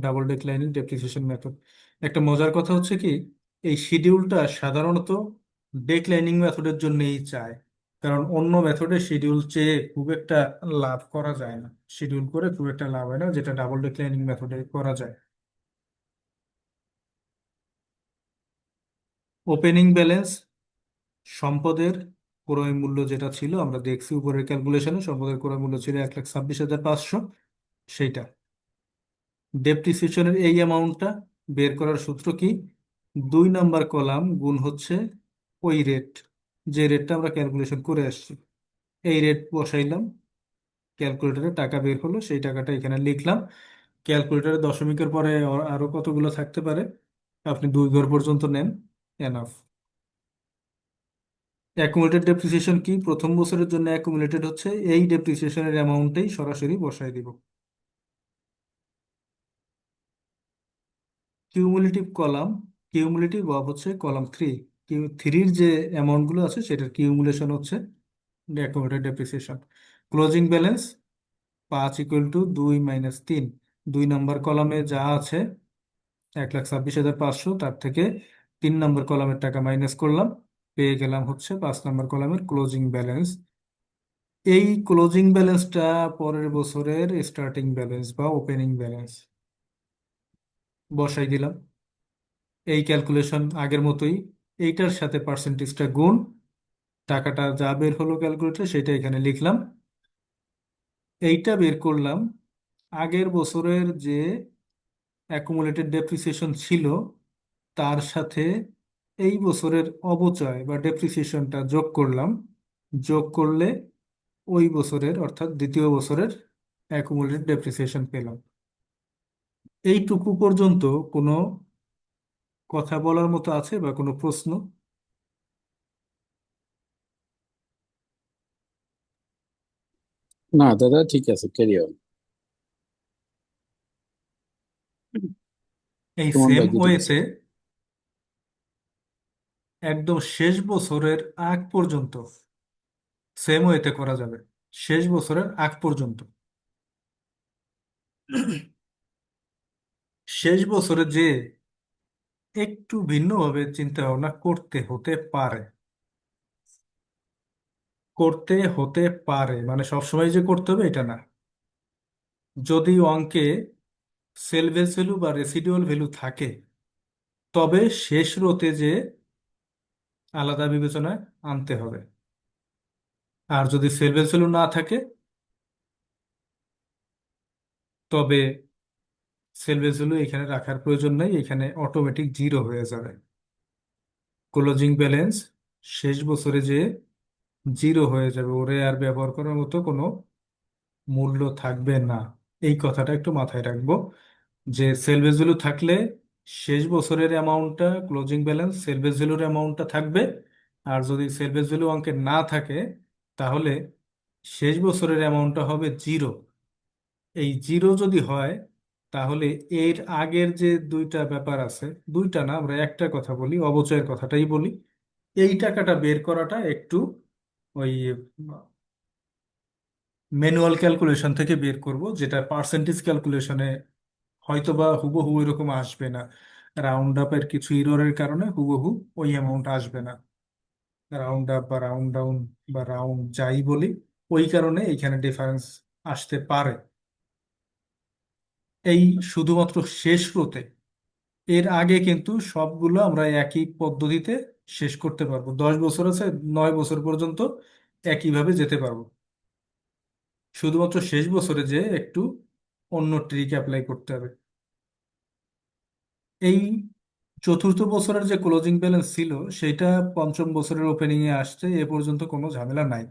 double declining depreciation method. একটা মজার কথা হচ্ছে কি, এই শিডিউলটা সাধারণত ডেক্লাইনিং মেথডের জন্যই চায়, কারণ অন্য মেথডে শিডিউল চেয়ে খুব একটা লাভ করা যায় না, শিডিউল করে খুব একটা লাভ হয় না, যেটা ডাবল ডিক্লাইনিং মেথডে করা যায়। ওপেনিং ব্যালেন্স, সম্পদের ক্রয় মূল্য যেটা ছিল আমরা দেখছি উপরের ক্যালকুলেশনে, সম্পদের ক্রয় মূল্য ছিল 1,26,500, সেইটা। ডেপ্রিসিয়েশনের এই অ্যামাউন্টটা বের করার সূত্র কি? 2 নাম্বার কলাম গুণ হচ্ছে ওই রেট, যে রেটটা আমরা ক্যালকুলেশন করে আসছি, এই রেট বসাইলাম, ক্যালকুলেটরে টাকা বের হলো, সেই টাকাটা এখানে লিখলাম। ক্যালকুলেটরে দশমিকের পরে আরো কতগুলো থাকতে পারে, আপনি 2 ঘর পর্যন্ত নেন, এনাফ। অ্যাকুমুলেটেড ডেপ্রিসিয়েশন কি? প্রথম বছরের জন্য অ্যাকুমুলেটেড হচ্ছে এই ডেপ্রিসিয়েশনের অ্যামাউন্টেই সরাসরি বসাই দিব। কিউমুলেটিভ কলাম, কিউমুলেটিভ অফ হচ্ছে কলাম 3, কিউ 3-র যে অ্যামাউন্ট গুলো আছে সেটার কিউমুলেশন হচ্ছে accumulated depreciation. Closing balance 5 = 2 - 3, 2 number কলামে যা আছে 1,26,500, তার থেকে 3 নম্বর কলামের টাকা মাইনাস করলাম, পেয়ে গেলাম হচ্ছে 5 নম্বর কলামের ক্লোজিং ব্যালেন্স। এই ক্লোজিং ব্যালেন্সটা পরের বছরের স্টার্টিং ব্যালেন্স বা ওপেনিং ব্যালেন্স বসাই দিলাম। এই ক্যালকুলেশন আগের মতোই, এইটার সাথে পার্সেন্টেজটা গুণ, টাকাটা যা বের হলো ক্যালকুলেটর সেটা এখানে লিখলাম। এইটা বের করলাম আগের বছরের যে অ্যাকুমুলেটেড ডেপ্রিসিয়েশন ছিল তার সাথে এই বছরের অবচয় বা ডেপ্রিসিয়েশনটা যোগ করলাম। যোগ করলে ওই বছরের অর্থাৎ দ্বিতীয় বছরের অ্যাকুমুলেটেড ডেপ্রিসিয়েশন পেলাম। এইটুকু পর্যন্ত কোনো কথা বলার মতো আছে বা কোনো প্রশ্ন? না দাদা, ঠিক আছে, ক্যারি অন। এই সুমন সেম ভাই কি ঠিক আছে? ওয়েতে একদম শেষ বছরের আগ পর্যন্ত সেম ওয়েতে করা যাবে, শেষ বছরের আগ পর্যন্ত। শেষ বছরে যে একটু ভিন্নভাবে চিন্তা ভাবনা করতে হতে পারে, করতে হতে পারে মানে সবসময় যে করতে হবে এটা না। যদি অঙ্কে সেলভেজ ভ্যালু বা রেসিডুয়াল ভ্যালু থাকে তবে শেষ রোতে যে আলাদা বিবেচনায় আনতে হবে। আর যদি সেলভেজ ভ্যালু না থাকে তবে সেলভেজ ভ্যালু এখানে রাখার প্রয়োজন নেই, এখানে অটোমেটিক জিরো হয়ে যাবে। ক্লোজিং ব্যালেন্স শেষ বছরে যে জিরো হয়ে যাবে, ওরে আর ব্যবহার করার মতো কোনো মূল্য থাকবে না। এই কথাটা একটু মাথায় রাখবো যে সেলভেজ ভ্যালু থাকলে শেষ বছরের অ্যামাউন্টটা, ক্লোজিং ব্যালেন্স সেলভেজ ভ্যালুর অ্যামাউন্টটা থাকবে। আর যদি সেলভেজ ভ্যালু অঙ্কে না থাকে তাহলে শেষ বছরের অ্যামাউন্টটা হবে জিরো। এই জিরো যদি হয় তাহলে এর আগের যে দুইটা ব্যাপার আছে, দুইটা না আমরা একটা কথা বলি, অবচয়ের কথাটাই বলি, এই টাকাটা বের করাটা একটু ওই ম্যানুয়াল ক্যালকুলেশন থেকে বের করব, যেটা পার্সেন্টেজ ক্যালকুলেশনে হয়তোবা হুবহু এরকম আসবে না। রাউন্ড আপের কিছু ইররের কারণে হুবহু ওই অ্যামাউন্ট আসবে না, রাউন্ড আপ বা রাউন্ড ডাউন বা রাউন্ড যাই বলি, ওই কারণে এখানে ডিফারেন্স আসতে পারে। এই শুধুমাত্র শেষ রোতে, এর আগে কিন্তু সবগুলো আমরা একই পদ্ধতিতে শেষ করতে পারবো। 10 বছর আছে, 9 বছর পর্যন্ত একইভাবে যেতে পারবো। শুধুমাত্র শেষ বছরে যে একটু অন্য ট্রিক অ্যাপ্লাই করতে হবে। এই চতুর্থ বছরের যে ক্লোজিং ব্যালেন্স ছিল সেটা পঞ্চম বছরের ওপেনিং এ আসছে, এ পর্যন্ত কোনো ঝামেলা নাই।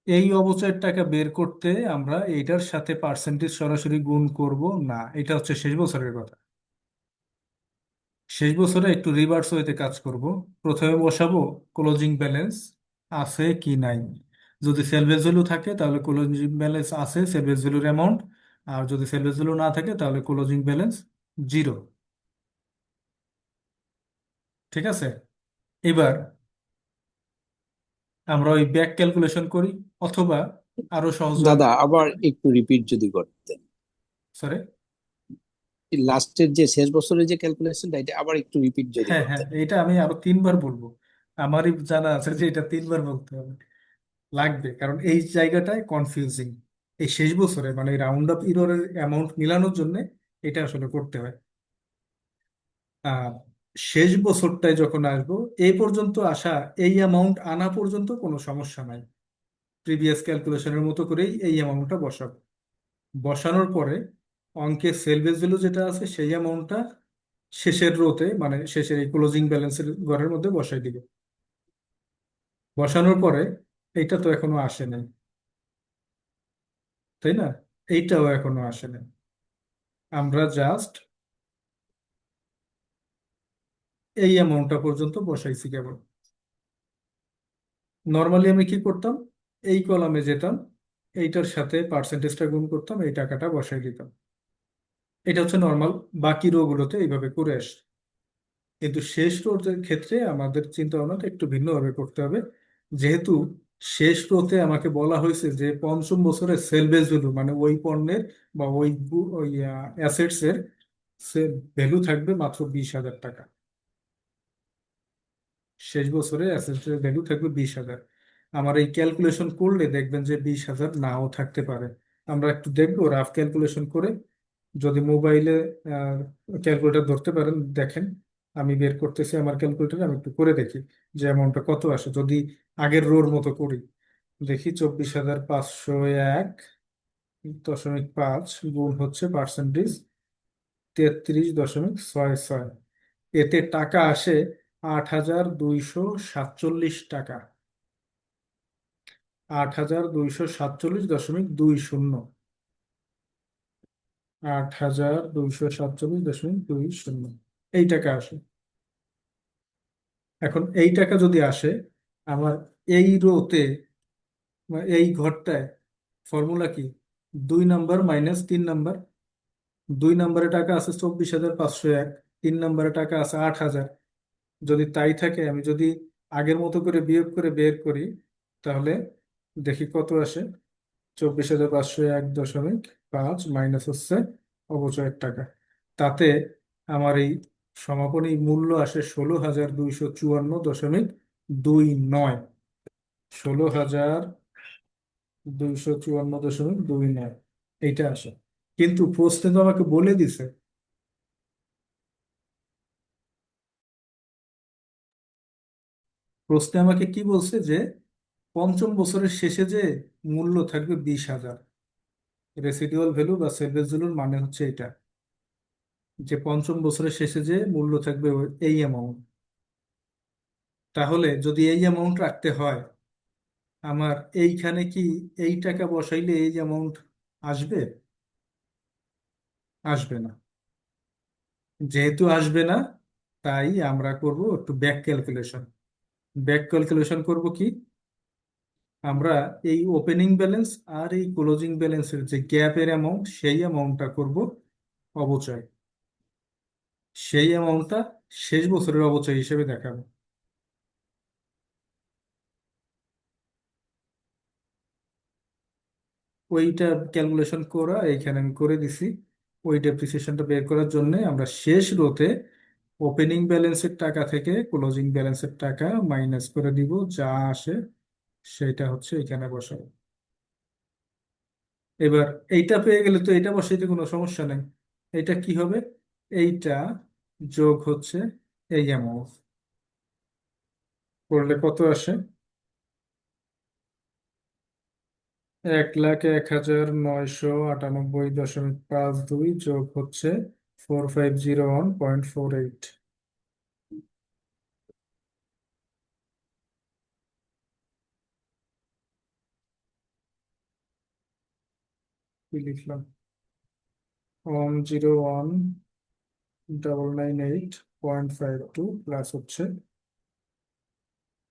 এই অবচয়ের টাকা বের করতে আমরা এইটার সাথে পার্সেন্টেজ সরাসরি গুণ করব না, এটা হচ্ছে শেষ বছরের কথা। শেষ বছরে একটু রিভার্স ওয়েতে কাজ করব। প্রথমে বসাবো ক্লোজিং ব্যালেন্স আছে কি নাই। যদি সেলভেজ ভ্যালু থাকে তাহলে ক্লোজিং ব্যালেন্স আছে সেলভেজ ভ্যালুর অ্যামাউন্ট, আর যদি সেলভেজ ভ্যালু না থাকে তাহলে ক্লোজিং ব্যালেন্স জিরো। ঠিক আছে, এবার আমরা ওই ব্যাক ক্যালকুলেশন করি, অথবা আরো সহজভাবে। দাদা, আবার একটু রিপিট যদি করতেন। সরি। লাস্টের যে শেষ বছরের যে ক্যালকুলেশনটা, এটা আবার একটু রিপিট যদি হ্যাঁ হ্যাঁ, করতেন। এটা আমি আরো 3 বার বলবো। আমারই জানা আছে যে এটা 3 বার বলতে হবে, লাগবে, কারণ এই জায়গাটায় কনফিউজিং। এই শেষ বছরে মানে রাউন্ড আপ ইররের অ্যামাউন্ট মিলানোর জন্য এটা আসলে করতে হয়। আর শেষ বছরটায় যখন আসবো, এই পর্যন্ত আসা, এই অ্যামাউন্ট আনা পর্যন্ত কোনো সমস্যা নাই। প্রিভিয়াস ক্যালকুলেশনের মতো করেই এই অ্যামাউন্টটা বসাবো। বসানোর পরে অঙ্কে সেলভেজ ভ্যালু যেটা আছে সেই অ্যামাউন্টটা শেষের রোতে মানে শেষের এই ক্লোজিং ব্যালেন্সের ঘরের মধ্যে বসাই দিব। বসানোর পরে এইটা তো এখনো আসে নাই, তাই না? এইটাও এখনো আসে নাই। আমরা জাস্ট এই অ্যামাউন্টটা পর্যন্ত বসাইছি কেবল। নর্মালি আমি কি করতাম, এই কলামে যেতাম, এইটার সাথে পার্সেন্টেজটা গুণ করতাম, এই টাকাটা বসাই দিতাম। এটা হচ্ছে নর্মাল, বাকি রো গুলোতে এইভাবে করে আসে। কিন্তু শেষ রোর ক্ষেত্রে আমাদের চিন্তা ভাবনাটা একটু ভিন্নভাবে করতে হবে। যেহেতু শেষ রোতে আমাকে বলা হয়েছে যে পঞ্চম বছরের সেলভেজ ভ্যালু মানে ওই পণ্যের বা ওই অ্যাসেটস এর সে ভ্যালু থাকবে মাত্র 20,000 টাকা। শেষ বছরে অ্যাসেটের ভ্যালু থাকবে 20,000। আমার এই ক্যালকুলেশন করলে দেখবেন যে 20,000 নাও থাকতে পারে। আমরা একটু দেখবো রাফ ক্যালকুলেশন করে, যদি মোবাইলে ক্যালকুলেটর ধরতে পারেন দেখেন। আমি বের করতেছি আমার ক্যালকুলেটরে, আমি একটু করে দেখি যে অ্যামাউন্টটা কত আসে যদি আগের রোর মতো করি। দেখি 24,501.5 গুণ হচ্ছে পার্সেন্টেজ 33.66। এতে টাকা আসে 8,247 টাকা। 8,247.20। 8,247.20 এই টাকা আসে। এখন এই টাকা যদি আসে আমার এই রোতে এই ঘরটায়, ফর্মুলা কি? 2 নাম্বার মাইনাস 3 নাম্বার। 2 নাম্বারে টাকা আছে 24,501, 3 নাম্বারে টাকা আছে 8,000। যদি তাই থাকে, আমি যদি আগের মতো করে বিয়োগ করে বের করি, তাহলে দেখি কত আসে। 24,501.5 মাইনাস হচ্ছে অবচয়ের টাকা। তাতে আমার এই সমাপনী মূল্য আসে 16,254.29। 16,254.29 এইটা আসে। কিন্তু প্রশ্নে তো আমাকে বলে দিছে, প্রশ্নে আমাকে কি বলছে যে পঞ্চম বছরের শেষে যে মূল্য থাকবে 20,000। রেসিডুয়াল ভ্যালু বা সেলভেজ ভ্যালুর মানে হচ্ছে এটা, যে পঞ্চম বছরের শেষে যে মূল্য থাকবে এই অ্যামাউন্ট। তাহলে যদি এই অ্যামাউন্ট রাখতে হয়, আমার এইখানে কি এই টাকা বসাইলে এই অ্যামাউন্ট আসবে? আসবে না। যেহেতু আসবে না, তাই আমরা করব একটু ব্যাক ক্যালকুলেশন। ব্যাক ক্যালকুলেশন করব কি? আমরা এই ওপেনিং ব্যালেন্স আর এই ক্লোজিং ব্যালেন্সের যে গ্যাপের অ্যামাউন্ট, সেই অ্যামাউন্টটা করব অবচয়। সেই অ্যামাউন্টটা শেষ বছরের অবচয় হিসেবে দেখাবো। ওইটা ক্যালকুলেশন করা এইখানে আমি করে দিছি। ওই ডেপ্রিসিয়েশনটা বের করার জন্য আমরা শেষ রোতে ওপেনিং ব্যালেন্সের টাকা থেকে ক্লোজিং ব্যালেন্সের টাকা মাইনাস করে দিব, যা আসে সেটা হচ্ছে এখানে বসাবো। এবার এইটা পেয়ে গেলে তো এটা বসাইতে কোনো সমস্যা নেই। এটা কি হবে? এইটা যোগ হচ্ছে এই অ্যামাউন্ট, করলে কত আসে? 1,01,998.52 যোগ হচ্ছে 4,501.48। কি লিখলাম? 101,998.52 প্লাস হচ্ছে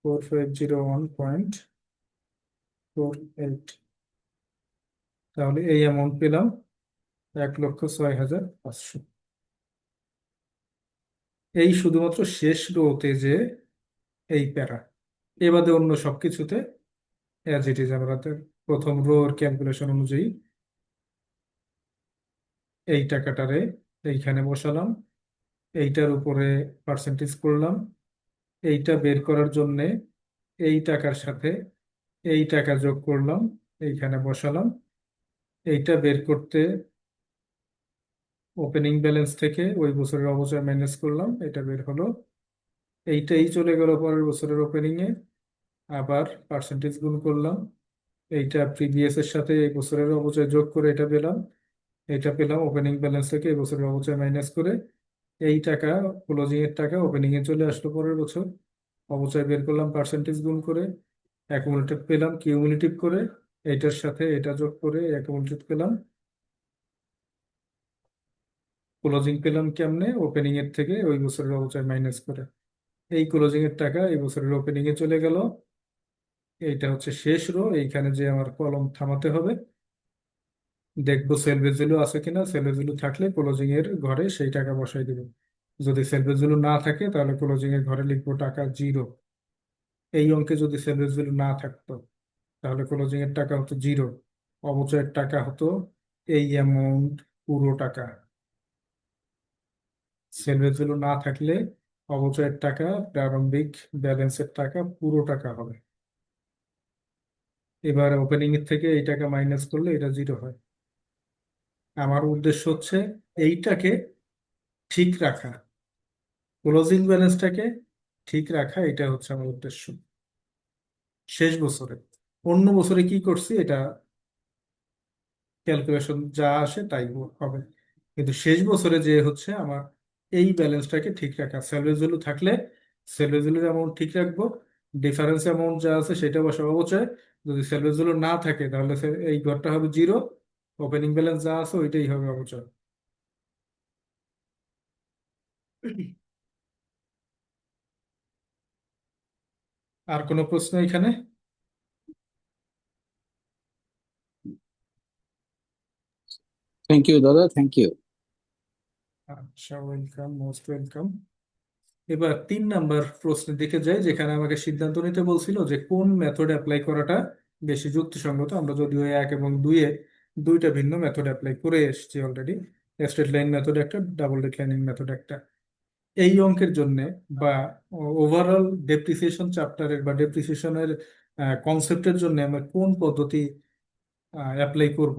4,501.48। তাহলে এই অ্যামাউন্ট পেলাম 1,06,500। এই শুধুমাত্র শেষ রোতে যে এই প্যারা, এবাদে অন্য সবকিছুতে অ্যাজ ইট ইজ আমরা প্রথম রোর ক্যালকুলেশন অনুযায়ী এই টাকাটারে এইখানে বসালাম, এইটার উপরে পার্সেন্টেজ করলাম। এইটা বের করার জন্যে এই টাকার সাথে এই টাকা যোগ করলাম, এইখানে বসালাম। এইটা বের করতে ওপেনিং ব্যালেন্স থেকে ওই বছরের অবচয় মাইনাস করলাম, এটা বের হলো। এইটাই চলে গেল পরের বছরের ওপেনিং এ, আবার পার্সেন্টেজ গুণ করলাম। এইটা প্রিভিয়াস এর সাথে এই বছরের অবচয় যোগ করে এটা পেলাম। এটা পেলাম ওপেনিং ব্যালেন্স থেকে এই বছরের অবচয় মাইনাস করে। এই টাকা ক্লোজিং এর টাকা ওপেনিং এ চলে আসলো পরের বছর। অবচয় বের করলাম পার্সেন্টেজ গুণ করে, অ্যাকুমুলেটেড পেলাম কিউমুলেটিভ করে, এইটার সাথে এটা যোগ করে অ্যাকুমুলেটেড পেলাম। ক্লোজিং পেলাম কেমনে? ওপেনিং এর থেকে ওই বছরের অবচয় মাইনাস করে। এই ক্লোজিং এর টাকা এই বছরের ওপেনিং এ চলে গেল। এইটা হচ্ছে শেষ রো, এইখানে যে আমার কলম থামাতে হবে। দেখবো সেলভেজ ভ্যালু আছে কিনা, সেলভেজ ভ্যালু থাকলে ক্লোজিং এর ঘরে সেই টাকা বসাই দেবো। যদি সেলভেজ ভ্যালু না থাকে তাহলে ক্লোজিং এর ঘরে লিখবো টাকা 0। এই অঙ্কে যদি সেলভেজ ভ্যালু না থাকতো তাহলে ক্লোজিং এর টাকা হতো 0, অবচয়ের টাকা হতো এই অ্যামাউন্ট, পুরো টাকা। সেলভেজ ভ্যালু না থাকলে অবচয়ের টাকা প্রারম্ভিক ব্যালেন্সের টাকা পুরো টাকা হবে। এবার ওপেনিং এর থেকে এই টাকা মাইনাস করলে এটা জিরো হয়। আমার উদ্দেশ্য হচ্ছে এইটাকে ঠিক রাখা, ক্লোজিং ব্যালেন্সটাকে ঠিক রাখা, এটা হচ্ছে আমার উদ্দেশ্য শেষ বছরে। অন্য বছরে কি করছি এটা ক্যালকুলেশন যা আসে তাই হবে, কিন্তু শেষ বছরে যে হচ্ছে আমার এই ব্যালেন্সটাকে ঠিক রাখা। স্যালভেজ ভ্যালু থাকলে স্যালভেজ ভ্যালুর অ্যামাউন্ট ঠিক রাখবো, ডিফারেন্স অ্যামাউন্ট যা আছে সেটা বসাবো অবচয়। যদি স্যালভেজ ভ্যালু না থাকে তাহলে এই ঘরটা হবে জিরো, ওপেনিং ব্যালেন্স যা আছে ওইটাই হবে অবচয়। আর কোনো প্রশ্ন এখানে? থ্যাংক ইউ দাদা, থ্যাংক ইউ। আচ্ছা, ওয়েলকাম, মোস্ট ওয়েলকাম। এবার 3 নাম্বার প্রশ্নের দিকে যাই, যেখানে আমাকে সিদ্ধান্ত নিতে বলছিল যে কোন মেথড অ্যাপ্লাই করাটা বেশি যুক্তিসঙ্গত। আমরা যদিও 1 এবং 2-এ দুইটা ভিন্ন মেথড অ্যাপ্লাই করে এসেছি অলরেডি, স্ট্রেট লাইন মেথড একটা, ডাবল ডিক্লাইনিং মেথড একটা। এই অঙ্কের জন্য বা ওভারঅল ডেপ্রিসিয়েশন চ্যাপ্টারের বা ডেপ্রিসিয়েশনের কনসেপ্টের জন্য আমরা কোন পদ্ধতি অ্যাপ্লাই করব?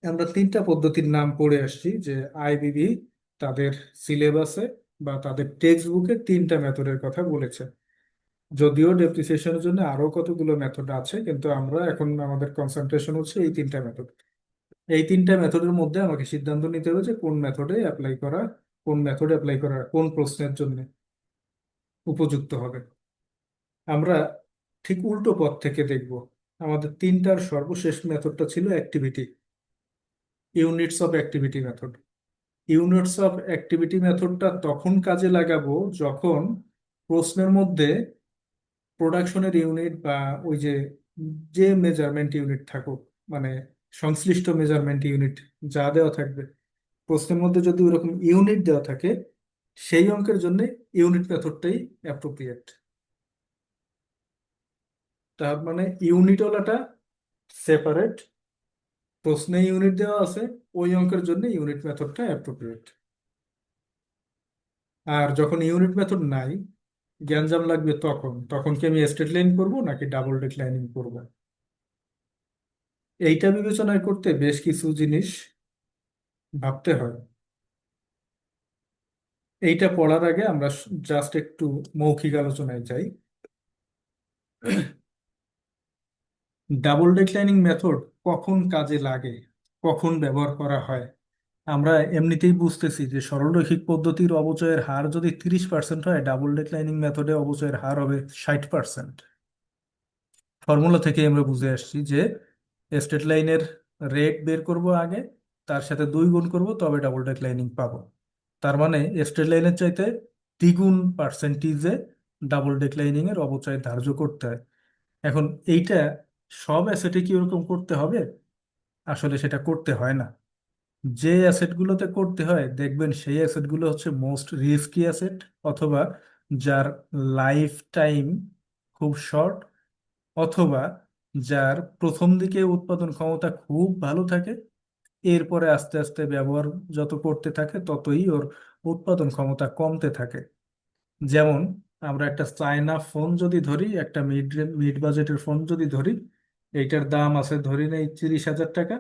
আমরা 3টা পদ্ধতির নাম পড়ে আসছি, যে আইবিবি তাদের সিলেবাসে বা তাদের টেক্সট বুকে 3টা মেথডের কথা বলেছে। যদিও ডেপ্রিসিয়েশনের জন্য আরো কতগুলো মেথড আছে, কিন্তু আমরা এখন আমাদের কনসেন্ট্রেশন হচ্ছে এই 3টা মেথড। এই 3টা মেথডের মধ্যে আমাকে সিদ্ধান্ত নিতে হবে যে কোন মেথডে অ্যাপ্লাই করা কোন প্রশ্নের জন্য উপযুক্ত হবে। আমরা ঠিক উল্টো পথ থেকে দেখব। আমাদের 3টার সর্বশেষ মেথডটা ছিল activity, units of activity method. Units of activity মেথডটা তখন কাজে লাগাবো যখন প্রশ্নের মধ্যে প্রোডাকশনের ইউনিট বা ওই যে যে মেজারমেন্ট ইউনিট থাকুক, মানে সংশ্লিষ্ট মেজারমেন্ট ইউনিট যা দেওয়া থাকবে প্রশ্নের মধ্যে, যদি ওরকম ইউনিট দেওয়া থাকে সেই অঙ্কের জন্য ইউনিট মেথডটাই অ্যাপ্রোপ্রিয়েট। তার মানে ইউনিটওয়ালাটা সেপারেট, প্রশ্নে ইউনিট দেওয়া আছে, ওই অঙ্কের জন্য ইউনিট মেথডটা অ্যাপ্রোপ্রিয়েট। আর যখন ইউনিট মেথড নাই, গ্যাঞ্জাম লাগবে, তখন তখন কি আমি স্ট্রেট লাইন করবো নাকি ডাবল ডিক্লাইনিং করব? এইটা বিবেচনা করতে বেশ কিছু জিনিস ভাবতে হয়। এইটা পড়ার আগে আমরা জাস্ট একটু মৌখিক আলোচনায় যাই। ডাবল ডিক্লাইনিং মেথড কখন কাজে লাগে, কখন ব্যবহার করা হয়? আমরা এমনিতেই বুঝতেছি যে সরলরৈখিক পদ্ধতির অবচয়ের হার যদি 30% হয়, ডাবল ডিক্লাইনিং মেথডে অবচয়ের হার হবে 60%। ফর্মুলা থেকে আমরা বুঝে আসছি যে স্ট্রেট লাইনের রেট বের করব আগে, তার সাথে 2 গুণ করব, তবে ডাবল ডিক্লাইনিং পাবো। তার মানে স্ট্রেট লাইনের চাইতে দ্বিগুণ পার্সেন্টেজে ডাবল ডিক্লাইনিং এর অবচয় ধার্য করতে হয়। এখন এইটা সব অ্যাসেটে কি ওরকম করতে হবে? আসলে সেটা করতে হয় না। যে অ্যাসেটগুলোতে করতে হয় দেখবেন সেই অ্যাসেটগুলো হচ্ছে মোস্ট রিস্কি অ্যাসেট, অথবা যার লাইফ টাইম খুব শর্ট, অথবা যার প্রথম দিকে উৎপাদন ক্ষমতা খুব ভালো থাকে, এরপরে আস্তে আস্তে ব্যবহার যত করতে থাকে ততই ওর উৎপাদন ক্ষমতা কমতে থাকে। যেমন আমরা একটা চায়না ফোন যদি ধরি, একটা মিড বাজেটের ফোন যদি ধরি, এইটার দাম আছে ধরি নেই 30,000 টাকা।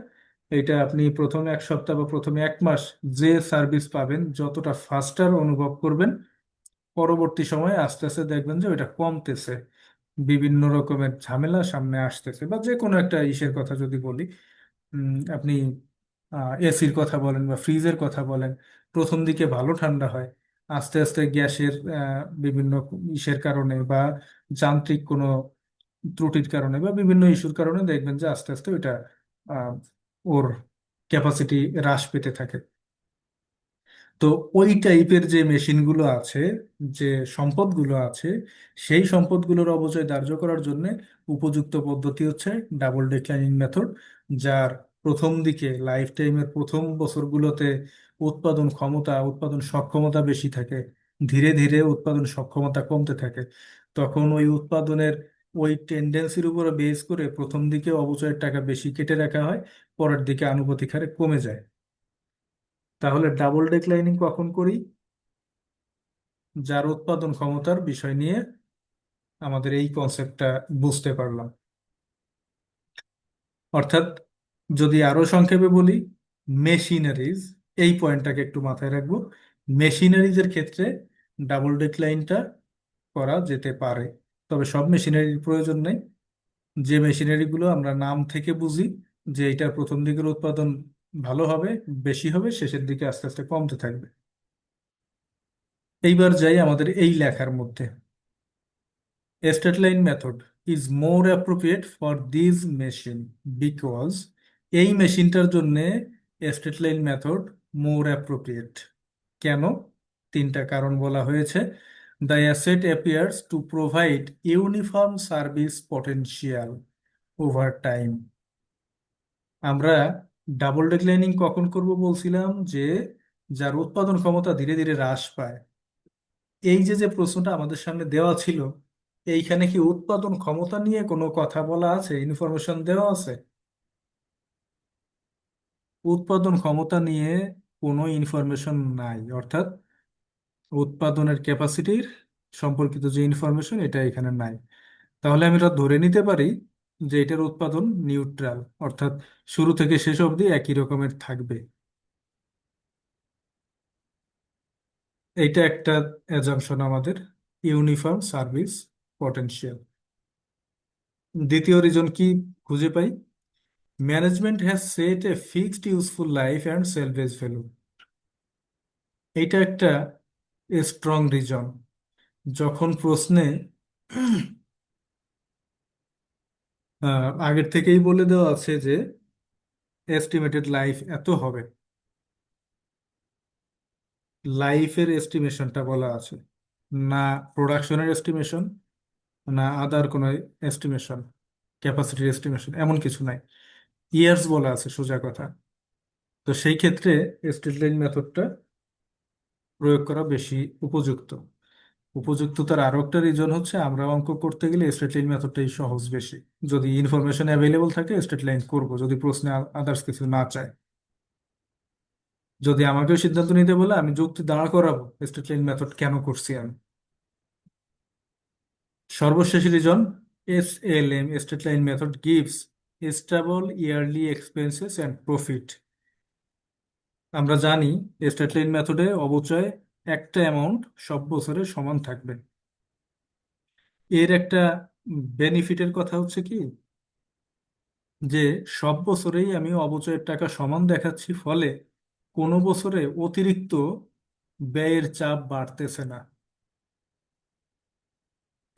এইটা আপনি প্রথম 1 সপ্তাহ বা প্রথম 1 মাস যে সার্ভিস পাবেন, যতটা ফাস্টার অনুভব করবেন, পরবর্তী সময়ে আস্তে আস্তে দেখবেন যে ওইটা কমতেছে, বিভিন্ন রকমের ঝামেলা সামনে আসতেছে। বা যে কোনো একটা ইসের কথা যদি বলি, আপনি এসির কথা বলেন বা ফ্রিজের কথা বলেন, প্রথম দিকে ভালো ঠান্ডা হয়, আস্তে আস্তে গ্যাসের বিভিন্ন ইসের কারণে বা যান্ত্রিক কোনো ত্রুটির কারণে বা বিভিন্ন ইস্যুর কারণে দেখবেন যে আস্তে আস্তে ওইটা আহ, ওর ক্যাপাসিটি হ্রাস পেতে থাকে। তো ওই টাইপের যে মেশিনগুলো আছে, যে সম্পদগুলো আছে, সেই সম্পদগুলোর অবচয় ধার্য করার জন্য উপযুক্ত পদ্ধতি হচ্ছে ডাবল ডিক্লাইনিং মেথড, যার প্রথম দিকে লাইফ টাইমের প্রথম বছরগুলোতে উৎপাদন সক্ষমতা বেশি থাকে, ধীরে ধীরে উৎপাদন সক্ষমতা কমতে থাকে। তখন ওই টেন্ডেন্সির উপরে বেস করে প্রথম দিকে অবচয়ের টাকা বেশি কেটে রাখা হয়, পরের দিকে আনুপাতিক হারে কমে যায়। তাহলে ডাবল ডিক্লাইনিং কখন করি? যার উৎপাদন ক্ষমতার বিষয় নিয়ে আমাদের এই কনসেপ্টটা বুঝতে পারলাম। অর্থাৎ যদি আরো সংক্ষেপে বলি, মেশিনারিজ, এই পয়েন্টটাকে একটু মাথায় রাখবো, মেশিনারিজের ক্ষেত্রে ডাবল ডিক্লাইনটা করা যেতে পারে, তবে সব মেশিনারির প্রয়োজন নেই। যে মেশিনারিগুলো আমরা নাম থেকে বুঝি যে এটার প্রথম দিকের উৎপাদন ভালো হবে, বেশি হবে, শেষের দিকে আস্তে আস্তে কমতে থাকবে। এইবার যাই আমাদের এই লেখার মধ্যে। Straight line method is more appropriate for this machine because, এই মেশিনটার জন্য স্ট্রেট লাইন মেথড মোর অ্যাপ্রোপ্রিয়েট। কেন? তিনটা কারণ বলা হয়েছে। The asset appears to provide uniform service potential over time. আমরা ডাবল ডিক্লাইনিং কখন করব বলছিলাম? যে যার উৎপাদন ক্ষমতা ধীরে ধীরে হ্রাস পায়। এই যে যে প্রশ্নটা আমাদের সামনে দেওয়া ছিল, এইখানে কি উৎপাদন ক্ষমতা নিয়ে কোনো কথা বলা আছে, ইনফরমেশন দেওয়া আছে? উৎপাদন ক্ষমতা নিয়ে কোনো ইনফরমেশন নাই, অর্থাৎ উৎপাদনের ক্যাপাসিটির সম্পর্কিত যে ইনফরমেশন এটা এখানে নাই। তাহলে আমি এটা ধরে নিতে পারি যে এটার উৎপাদন নিউট্রাল, অর্থাৎ শুরু থেকে শেষ অবধি একই রকমের থাকবে। এইটা একটা অ্যাজাম্পশন আমাদের, ইউনিফর্ম সার্ভিস পটেনশিয়াল। দ্বিতীয় রিজন কি খুঁজে পাই? Management has set a fixed useful life and salvage value. এইটা একটা স্ট্রং রিজন। যখন প্রশ্নে আগের থেকেই বলে দেওয়া আছে যে এস্টিমেটেড লাইফ এত হবে, লাইফের এস্টিমেশনটা বলা আছে, না প্রোডাকশনের এস্টিমেশন, না আদার কোনো এস্টিমেশন, ক্যাপাসিটির এস্টিমেশন, এমন কিছু নাই। ইয়ার্স বলা আছে সোজা কথা। তো সেই ক্ষেত্রে স্ট্রেট লাইন মেথডটা প্রয়োগ করা বেশি উপযুক্ত। উপযুক্ততার আরো একটা রিজন হচ্ছে, আমরা অঙ্ক করতে গেলে স্ট্রেট লাইন মেথডটাই সহজ বেশি। যদি ইনফরমেশন অ্যাভেলেবল থাকে স্ট্রেট লাইন করব, যদি প্রশ্নে আদার্স কিছু না চায়। যদি আমাকেও সিদ্ধান্ত নিতে বলে, আমি যুক্তি দাঁড়া করাবো স্ট্রেট লাইন মেথড কেন করছি আমি। সর্বশেষ reason, SLM straight line method gives stable yearly expenses and profit. আমরা জানি স্ট্রেট লাইন মেথডে অবচয় একটা অ্যামাউন্ট সব বছরে সমান থাকবে। এর একটা বেনিফিটের কথা হচ্ছে কি, যে সব বছরেই আমি অবচয়ের টাকা সমান দেখাচ্ছি, ফলে কোনো বছরে অতিরিক্ত ব্যয়ের চাপ বাড়তেছে না।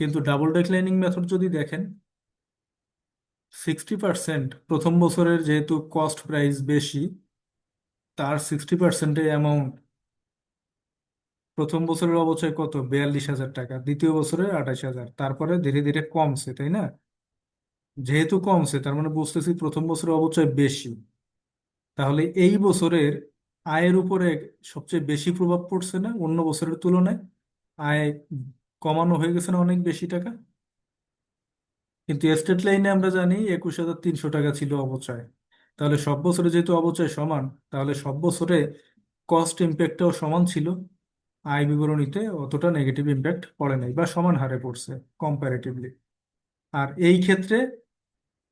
কিন্তু ডাবল ডিক্লাইনিং মেথড যদি দেখেন, 60% প্রথম বছরের যেহেতু কস্ট প্রাইস বেশি, তার 60% অ্যামাউন্ট, প্রথম বছরের অবচয় কত, 42,000 টাকা, দ্বিতীয় বছরে 28,000, তারপরে ধীরে ধীরে কমছে, তাই না? যেহেতু কমছে তার মানে বুঝতেছি প্রথম বছরের অবচয় বেশি। তাহলে এই বছরের আয়ের উপরে সবচেয়ে বেশি প্রভাব পড়ছে না অন্য বছরের তুলনায়? আয় কমানো হয়ে গেছে না অনেক বেশি টাকা? কিন্তু স্টেট লাইনে আমরা জানি 21,300 টাকা ছিল অবচয়। তাহলে সব বছরে যেহেতু অবচয় সমান, তাহলে সব বছরে কস্ট ইম্প্যাক্টটাও সমান ছিল। আয় বিবরণীতে অতটা নেগেটিভ ইম্প্যাক্ট পড়ে নাই, বা সমান হারে পড়ছে কম্পারেটিভলি। আর এই ক্ষেত্রে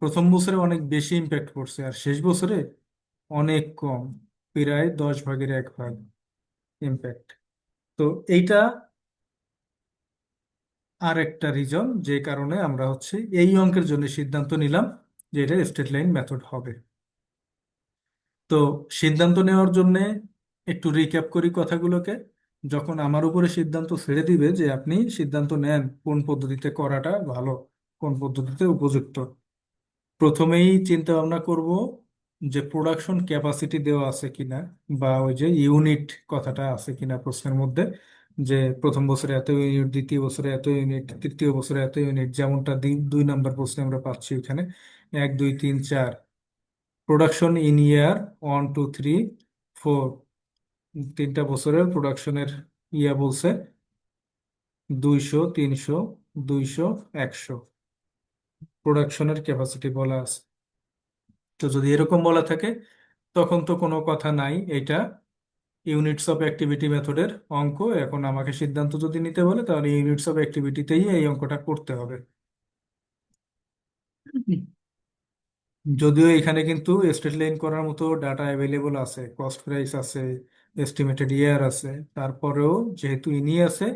প্রথম বছরে অনেক বেশি ইম্প্যাক্ট পড়ছে, আর শেষ বছরে অনেক কম, প্রায় 10 ভাগের 1 ভাগ ইম্প্যাক্ট। তো এইটা আর একটা রিজন যে কারণে আমরা হচ্ছে এই অঙ্কের জন্য সিদ্ধান্ত নিলাম যে এটা স্ট্রেট লাইন মেথড হবে। তো সিদ্ধান্ত নেওয়ার জন্য একটু রিক্যাপ করি কথাগুলোকে। যখন আমার উপরে সিদ্ধান্ত ছেড়ে দিবে যে আপনি সিদ্ধান্ত নেন কোন পদ্ধতিতে করাটা ভালো, কোন পদ্ধতিতে উপযুক্ত, প্রথমেই চিন্তা ভাবনা করব যে প্রোডাকশন ক্যাপাসিটি দেওয়া আছে কিনা, বা ওই যে ইউনিট কথাটা আছে কিনা প্রশ্নের মধ্যে, যে প্রথম বছরে এত ইউনিট, দ্বিতীয় বছরে এত ইউনিট, তৃতীয় বছরে এত ইউনিট, যেমনটা 2 নম্বর প্রশ্নে আমরা পাচ্ছি এখানে 1 2 3 4। প্রোডাকশন ইন ইয়ার 1 2 3 4, তিনটা বছরের প্রোডাকশনের বলছে 200 300 200 100 প্রোডাকশনের ক্যাপাসিটি বলা আছে। তো যদি এরকম বলা থাকে তখন তো কোনো কথা নাই, এটা ইউনিটস অফ অ্যাক্টিভিটি মেথডের অঙ্ক। এখন আমাকে সিদ্ধান্ত যদি নিতে বলে তাহলে ইউনিটস অফ অ্যাক্টিভিটিতেই এই অঙ্কটা করতে হবে। যদিও এখানে কিন্তু স্ট্রেট লাইন করার মতো ডাটা অ্যাভেলেবল আছে, কস্ট প্রাইস আছে, এস্টিমেটেড ইয়ার আছে, তারপরেও যেহেতু ইনি আছে,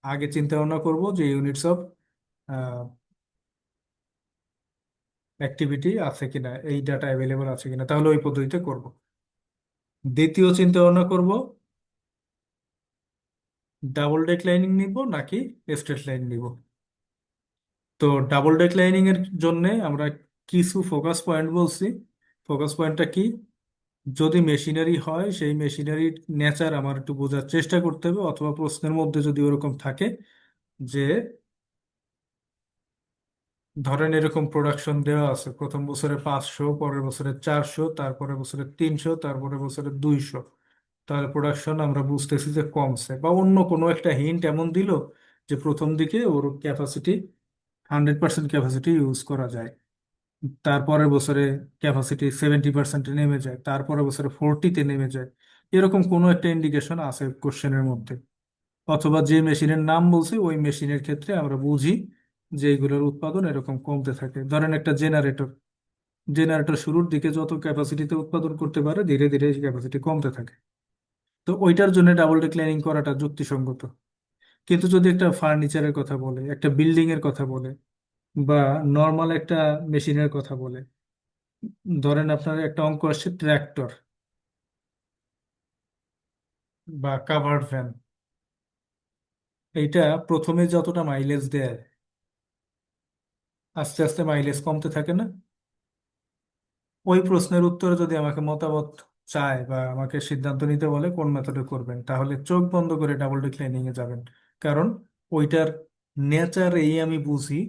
আগে চিন্তা ভাবনা করবো যে ইউনিটস অফ অ্যাক্টিভিটি আছে কিনা, এই ডাটা অ্যাভেলেবল আছে কিনা, তাহলে ওই পদ্ধতিতে করব। দ্বিতীয় চিন্তা ভাবনা করব ডাবল ডেক্লাইনিং নিব নাকি স্ট্রেট লাইন নিব। তো ডাবল ডেক্লাইনিং এর জন্য আমরা কিছু ফোকাস পয়েন্ট বলছি। ফোকাস পয়েন্টটা কি? যদি মেশিনারি হয় সেই মেশিনারির নেচার আমার একটু বোঝার চেষ্টা করতে হবে, অথবা প্রশ্নের মধ্যে যদি ওরকম থাকে যে ধরেন এরকম প্রোডাকশন দেওয়া আছে, প্রথম বছরে 500, পরের বছরে 400, তারপরের বছরে 300, তারপরের বছরে 200, তাহলে প্রোডাকশন আমরা বুঝতেছি যে কমছে, বা অন্য কোনো একটা হিন্ট এমন দিল যে প্রথম দিকে ওর ক্যাপাসিটি 100% ক্যাপাসিটি ইউজ করা যায়, তারপরের বছরে ক্যাপাসিটি 70%-এ নেমে যায়, তারপরের বছরে 40-তে নেমে যায়। এরকম কোনো একটা ইন্ডিকেশন আছে কোশ্চেনের মধ্যে। অথবা যে মেশিনের নাম বলছে ওই মেশিনের ক্ষেত্রে আমরা বুঝি যে এইগুলোর উৎপাদন এরকম কমতে থাকে। ধরেন একটা জেনারেটর, জেনারেটর শুরুর দিকে যত ক্যাপাসিটিতে উৎপাদন করতে পারে ধীরে ধীরে ক্যাপাসিটি কমতে থাকে। তো ওইটার জন্য ডাবল ডিক্লাইনিং করাটা যুক্তিসঙ্গত। কিন্তু যদি একটা ফার্নিচারের কথা বলে, একটা বিল্ডিং এর কথা বলে, বা নর্মাল একটা মেশিনের কথা বলে, ধরেন আপনার একটা অঙ্ক আসছে ট্র্যাক্টর বা কাভার্ড ভ্যান, এইটা প্রথমে যতটা মাইলেজ দেয় আস্তে আস্তে মাইলেজ কমতে থাকে না? ওই প্রশ্নের উত্তরে যদি আমাকে মতামত চায় বা আমাকে সিদ্ধান্ত নিতে বলে কোন মেথডে করবেন, তাহলে চোখ বন্ধ করে ডাবল ডিক্লাইনিং এ যাবেন। কারণ ওইটার নেচার এই আমি বুঝি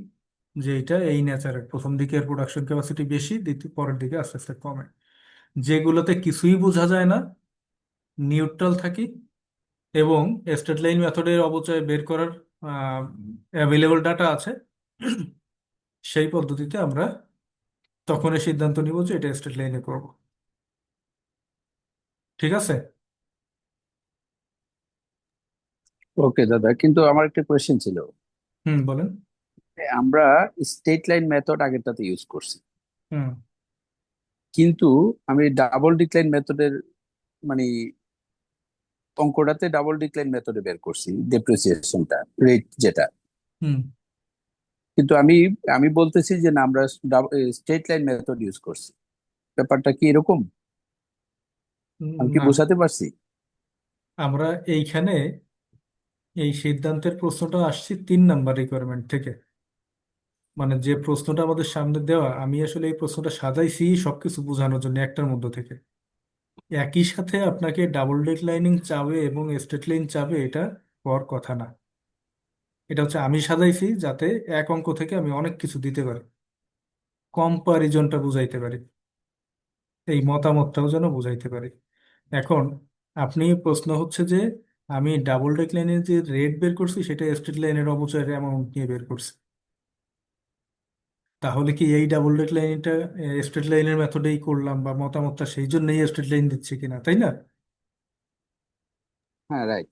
যে এটা এই নেচারের, প্রথম দিকের প্রোডাকশন ক্যাপাসিটি বেশি, দ্বিতীয় পরের দিকে আস্তে আস্তে কমে। যেগুলোতে কিছুই বোঝা যায় না, নিউট্রাল থাকি, এবং স্ট্রেট লাইন মেথডের অবচয় বের করার অ্যাভেলেবল ডাটা আছে, সেই পদ্ধতিতে আমরা তখনই সিদ্ধান্ত নিব যে এটা স্ট্রেট লাইনে করব। ঠিক আছে? ওকে দাদা, কিন্তু আমার একটা কোয়েশ্চেন ছিল। হুম, বলেন। আমরা স্টেট লাইন মেথড আগেরটাতে ইউজ করছি, হুম। কিন্তু আমি ডাবল ডিক্লাইন মেথডের মানে অঙ্কটাতে ডাবল ডিক্লাইন মেথডে বের করছি ডেপ্রিসিয়েশনটা, রেট যেটা। হুম। কিন্তু আমি আমি বলতেছি যে না, আমরা স্টেট লাইন মেথড ইউজ করছি। ব্যাপারটা কি এরকম? আমি কি না, বোঝাতে পারছি? আমরা এইখানে এই সিদ্ধান্তের প্রশ্নটা আসছি 3 নাম্বার রিকোয়ারমেন্ট থেকে। মানে যে প্রশ্নটা আমাদের সামনে দেওয়া, আমি আসলে এই প্রশ্নটা সাজাইছি সবকিছু বোঝানোর জন্য একটার মধ্যে থেকে। একই সাথে আপনাকে ডাবল ডিক্লাইনিং চাবে এবং স্ট্রেট লাইন চাবে, এটা হওয়ার কথা না। এটা হচ্ছে আমি সাজাইছি যাতে এক অঙ্ক থেকে আমি অনেক কিছু দিতে পারি, কম্পারিজনটা বুঝাইতে পারি, এই মতামতটাও যেন বুঝাইতে পারি। এখন আপনি প্রশ্ন হচ্ছে যে আমি ডাবল ডিক্লাইনের যে রেট বের করছি সেটা স্ট্রেট লাইনের অবচয়ের অ্যামাউন্ট নিয়ে বের করছি, তাহলে কি এই ডাবল ডিক্লাইনটা স্ট্রেট লাইনের মেথডেই করলাম, বা মতামতটা সেই জন্যই স্ট্রেট লাইন দিচ্ছি কিনা, তাই না? হ্যাঁ, রাইট।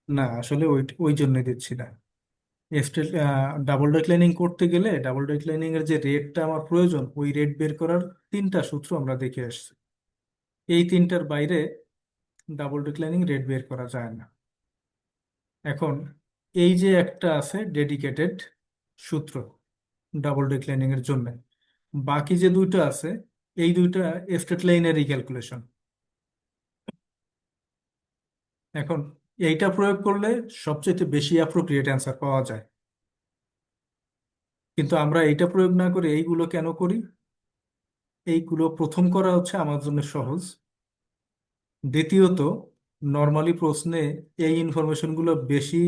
না, আসলে ওই ওই জন্যই দিচ্ছি না। স্ট্রেট ডাবল ডিক্লাইনিং করতে গেলে ডাবল ডিক্লাইনিং এর যে রেটটা আমার প্রয়োজন, ওই রেট বের করার 3টা সূত্র আমরা দেখে আসছি। এই 3টার বাইরে ডাবল ডিক্লাইনিং রেট বের করা যায় না। এখন এই যে একটা আছে ডেডিকেটেড সূত্র ডাবল ডিক্লাইনিং এর জন্য, বাকি যে দুইটা আছে এই দুইটা স্ট্রেট লাইনেরই ক্যালকুলেশন। এখন এইটা প্রয়োগ করলে সবচেয়ে বেশি অ্যাপ্রোপ্রিয়েট অ্যান্সার পাওয়া যায়, কিন্তু আমরা এইটা প্রয়োগ না করে এইগুলো কেন করি? এইগুলো প্রথম করা হচ্ছে আমার জন্য সহজ, দ্বিতীয়ত নর্মালি প্রশ্নে এই ইনফরমেশনগুলো বেশি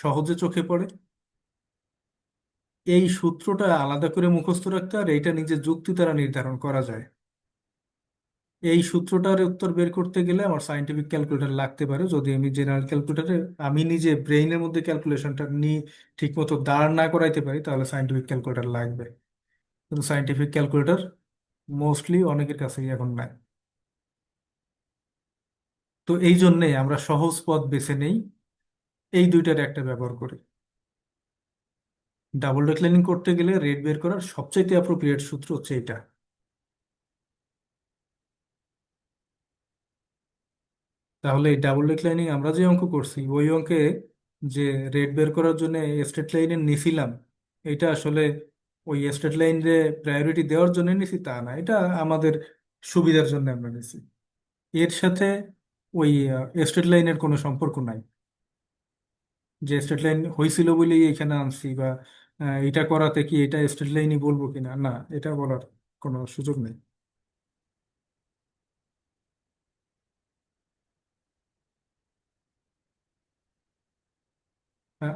সহজে চোখে পড়ে, এই সূত্রটা আলাদা করে মুখস্থ রাখতে আর এইটা নিজে যুক্তি দ্বারা নির্ধারণ করা যায়। এই সূত্রটার উত্তর বের করতে গেলে আমার সাইন্টিফিক ক্যালকুলেটর লাগতে পারে, যদি আমি জেনারেল ক্যালকুলেটরে আমি নিজে ব্রেইনের মধ্যে ক্যালকুলেশনটা নিয়ে ঠিক মতো দাঁড় না করাইতে পারি, তাহলে সাইন্টিফিক ক্যালকুলেটর লাগবে। কিন্তু সাইন্টিফিক ক্যালকুলেটর মোস্টলি অনেকের কাছেই এখন নাই। তো এই জন্যে আমরা সহজ পথ বেছে নেই, এই দুইটার একটা ব্যবহার করি। ডাবল ডিক্লাইনিং করতে গেলে রেট বের করার সবচাইতে অ্যাপ্রোপ্রিয়েট সূত্র হচ্ছে এটা। তাহলে এই ডাবল ডিক্লাইনিং আমরা যে অঙ্ক করছি ওই অঙ্কে যে রেট বের করার জন্য স্ট্রেট লাইনে নিছিলাম, এটা আসলে ওই স্ট্রেট লাইনে প্রায়োরিটি দেওয়ার জন্য নিছি তা না, এটা আমাদের সুবিধার জন্য আমরা নিছি। এর সাথে ওই স্ট্রেট লাইনের কোনো সম্পর্ক নাই, যে স্ট্রেট লাইন হয়েছিল বলেই এখানে আনছি, বা এটা করাতে কি এটা স্ট্রেট লাইনই বলবো কিনা, না, এটা বলার কোনো সুযোগ নেই।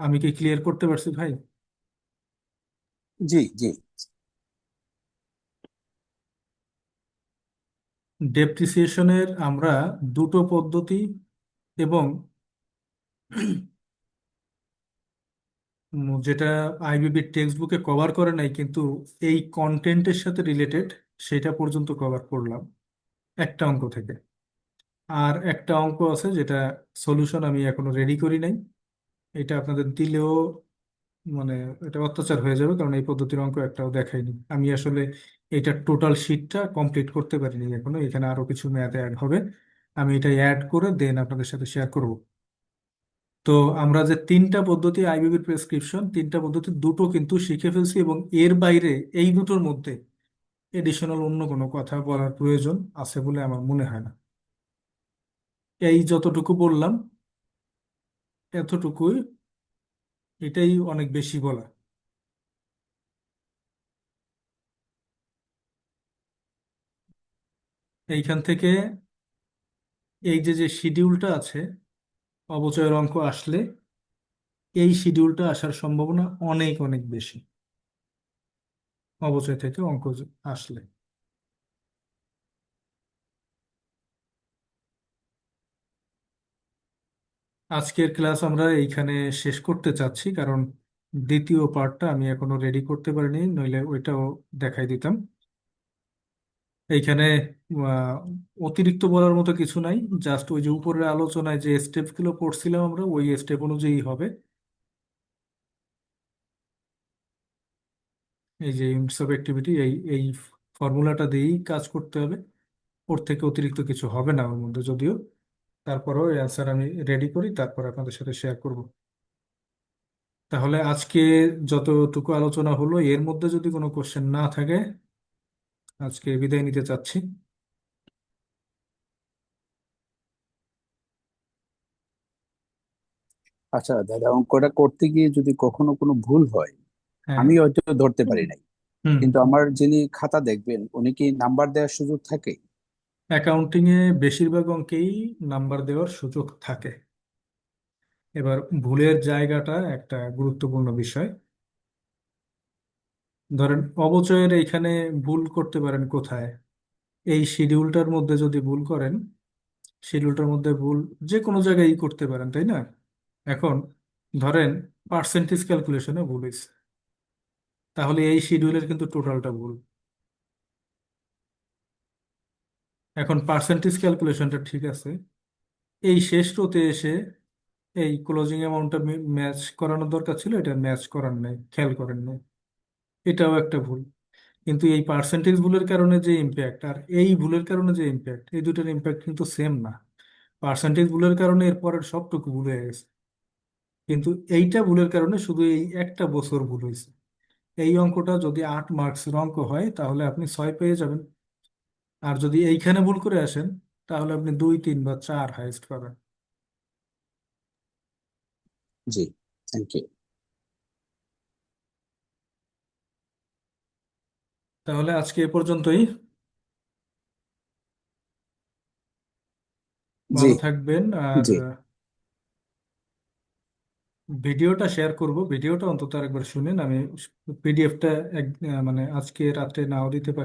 আমি কি ক্লিয়ার করতে পারছি ভাই? জি, জি। ডেপ্রিসিয়েশনের আমরা দুটো পদ্ধতি, এবং যেটা আইবিবির টেক্সট বুকে কভার করে নাই কিন্তু এই কন্টেন্টের সাথে রিলেটেড, সেটা পর্যন্ত কভার করলাম একটা অঙ্ক থেকে। আর একটা অঙ্ক আছে যেটা সলিউশন আমি এখনো রেডি করি নাই, এটা আপনাদের দিলেও মানে এটা অত্যাচার হয়ে যাবে, কারণ এই পদ্ধতির অঙ্ক একটাও দেখাইনি আমি আসলে। এটা টোটাল শিটটা কমপ্লিট করতে পারিনি এখনো, এখানে আরো কিছু ম্যাথ অ্যাড হবে, আমি এটা অ্যাড করে দেন আপনাদের সাথে শেয়ার করব। তো আমরা যে তিনটা পদ্ধতি আইবিবির প্রেসক্রিপশন, তিনটা পদ্ধতি দুটো কিন্তু শিখে ফেলছি, এবং এর বাইরে এই দুটোর মধ্যে এডিশনাল অন্য কোনো কথা বলার প্রয়োজন আছে বলে আমার মনে হয় না। এই যতটুকু বললাম এতটুকুই, এটাই অনেক বেশি বলা। এইখান থেকে এই যে যে শিডিউলটা আছে, অবচয়ের অঙ্ক আসলে এই শিডিউলটা আসার সম্ভাবনা অনেক অনেক বেশি, অবচয় থেকে অঙ্ক আসলে। আজকের ক্লাস আমরা এইখানে শেষ করতে চাচ্ছি, কারণ দ্বিতীয় পার্টটা আমি এখনো রেডি করতে পারিনি, নইলে ওইটাও দেখাই দিতাম। এইখানে আহ, অতিরিক্ত বলার মতো কিছু নাই, জাস্ট ওই যে উপরের আলোচনায় যে স্টেপগুলো পড়ছিলাম আমরা ওই স্টেপ অনুযায়ী হবে। এই যে ইউনিটস অফ অ্যাক্টিভিটি, এই এই ফর্মুলাটা দিয়েই কাজ করতে হবে, ওর থেকে অতিরিক্ত কিছু হবে না ওর মধ্যে যদিও। তারপরেও অ্যান্সার আমি রেডি করি, তারপর আপনাদের সাথে শেয়ার করব। তাহলে আজকে যতটুকু আলোচনা হলো এর মধ্যে যদি কোনো কোশ্চেন না থাকে, আজকে বিদায় নিতে চাচ্ছি। আচ্ছা দাদা, অঙ্কটা করতে গিয়ে যদি কখনো কোনো ভুল হয়, হ্যাঁ। আমি হয়তো ধরতে পারি নাই, হুম। কিন্তু আমার যিনি খাতা দেখবেন উনি কি নাম্বার দেওয়ার সুযোগ থাকে? অ্যাকাউন্টিং এ বেশিরভাগ অঙ্কেই নাম্বার দেওয়ার সুযোগ থাকে। এবার ভুলের জায়গাটা একটা গুরুত্বপূর্ণ বিষয়। ধরেন অবচয়ের এইখানে ভুল করতে পারেন কোথায়, এই শিডিউলটার মধ্যে যদি ভুল করেন, শিডিউলটার মধ্যে ভুল যে কোনো জায়গায় করতে পারেন, তাই না? এখন ধরেন পার্সেন্টেজ ক্যালকুলেশনে ভুল হয়েছে, তাহলে এই শিডিউলের কিন্তু টোটালটা ভুল। এখন পার্সেন্টেজ ক্যালকুলেশনটা ঠিক আছে, এই শেষ রোতে এসে এই ক্লোজিং অ্যামাউন্টটা ম্যাচ করানোর দরকার ছিল, এটা ম্যাচ করার নাই, খেয়াল করেন নাই, এটাও একটা ভুল। কিন্তু এই পার্সেন্টেজ ভুলের কারণে যে ইম্প্যাক্ট আর এই ভুলের কারণে যে ইম্প্যাক্ট, এই দুটোর ইম্প্যাক্ট কিন্তু সেম না। পার্সেন্টেজ ভুলের কারণে এরপরের সবটুকু ভুল হয়ে গেছে, কিন্তু এইটা ভুলের কারণে শুধু এই একটা বছর ভুল হয়েছে। এই অঙ্কটা যদি 8 মার্কসের অঙ্ক হয় তাহলে আপনি 6 পেয়ে যাবেন, আর যদি এইখানে ভুল করে আসেন তাহলে আপনি 2, 3 বা 4 হাইস্ট পাবেন। জি, থ্যাংক ইউ। তাহলে আজকে এ পর্যন্তই। জি, ভালো থাকবেন, আর জি। ভিডিওটা শেয়ার করব, ভিডিওটা অন্তত আরেকবার শুনেন। আমি পিডিএফটা মানে আজকে রাত্রে নাও দিতে পারি।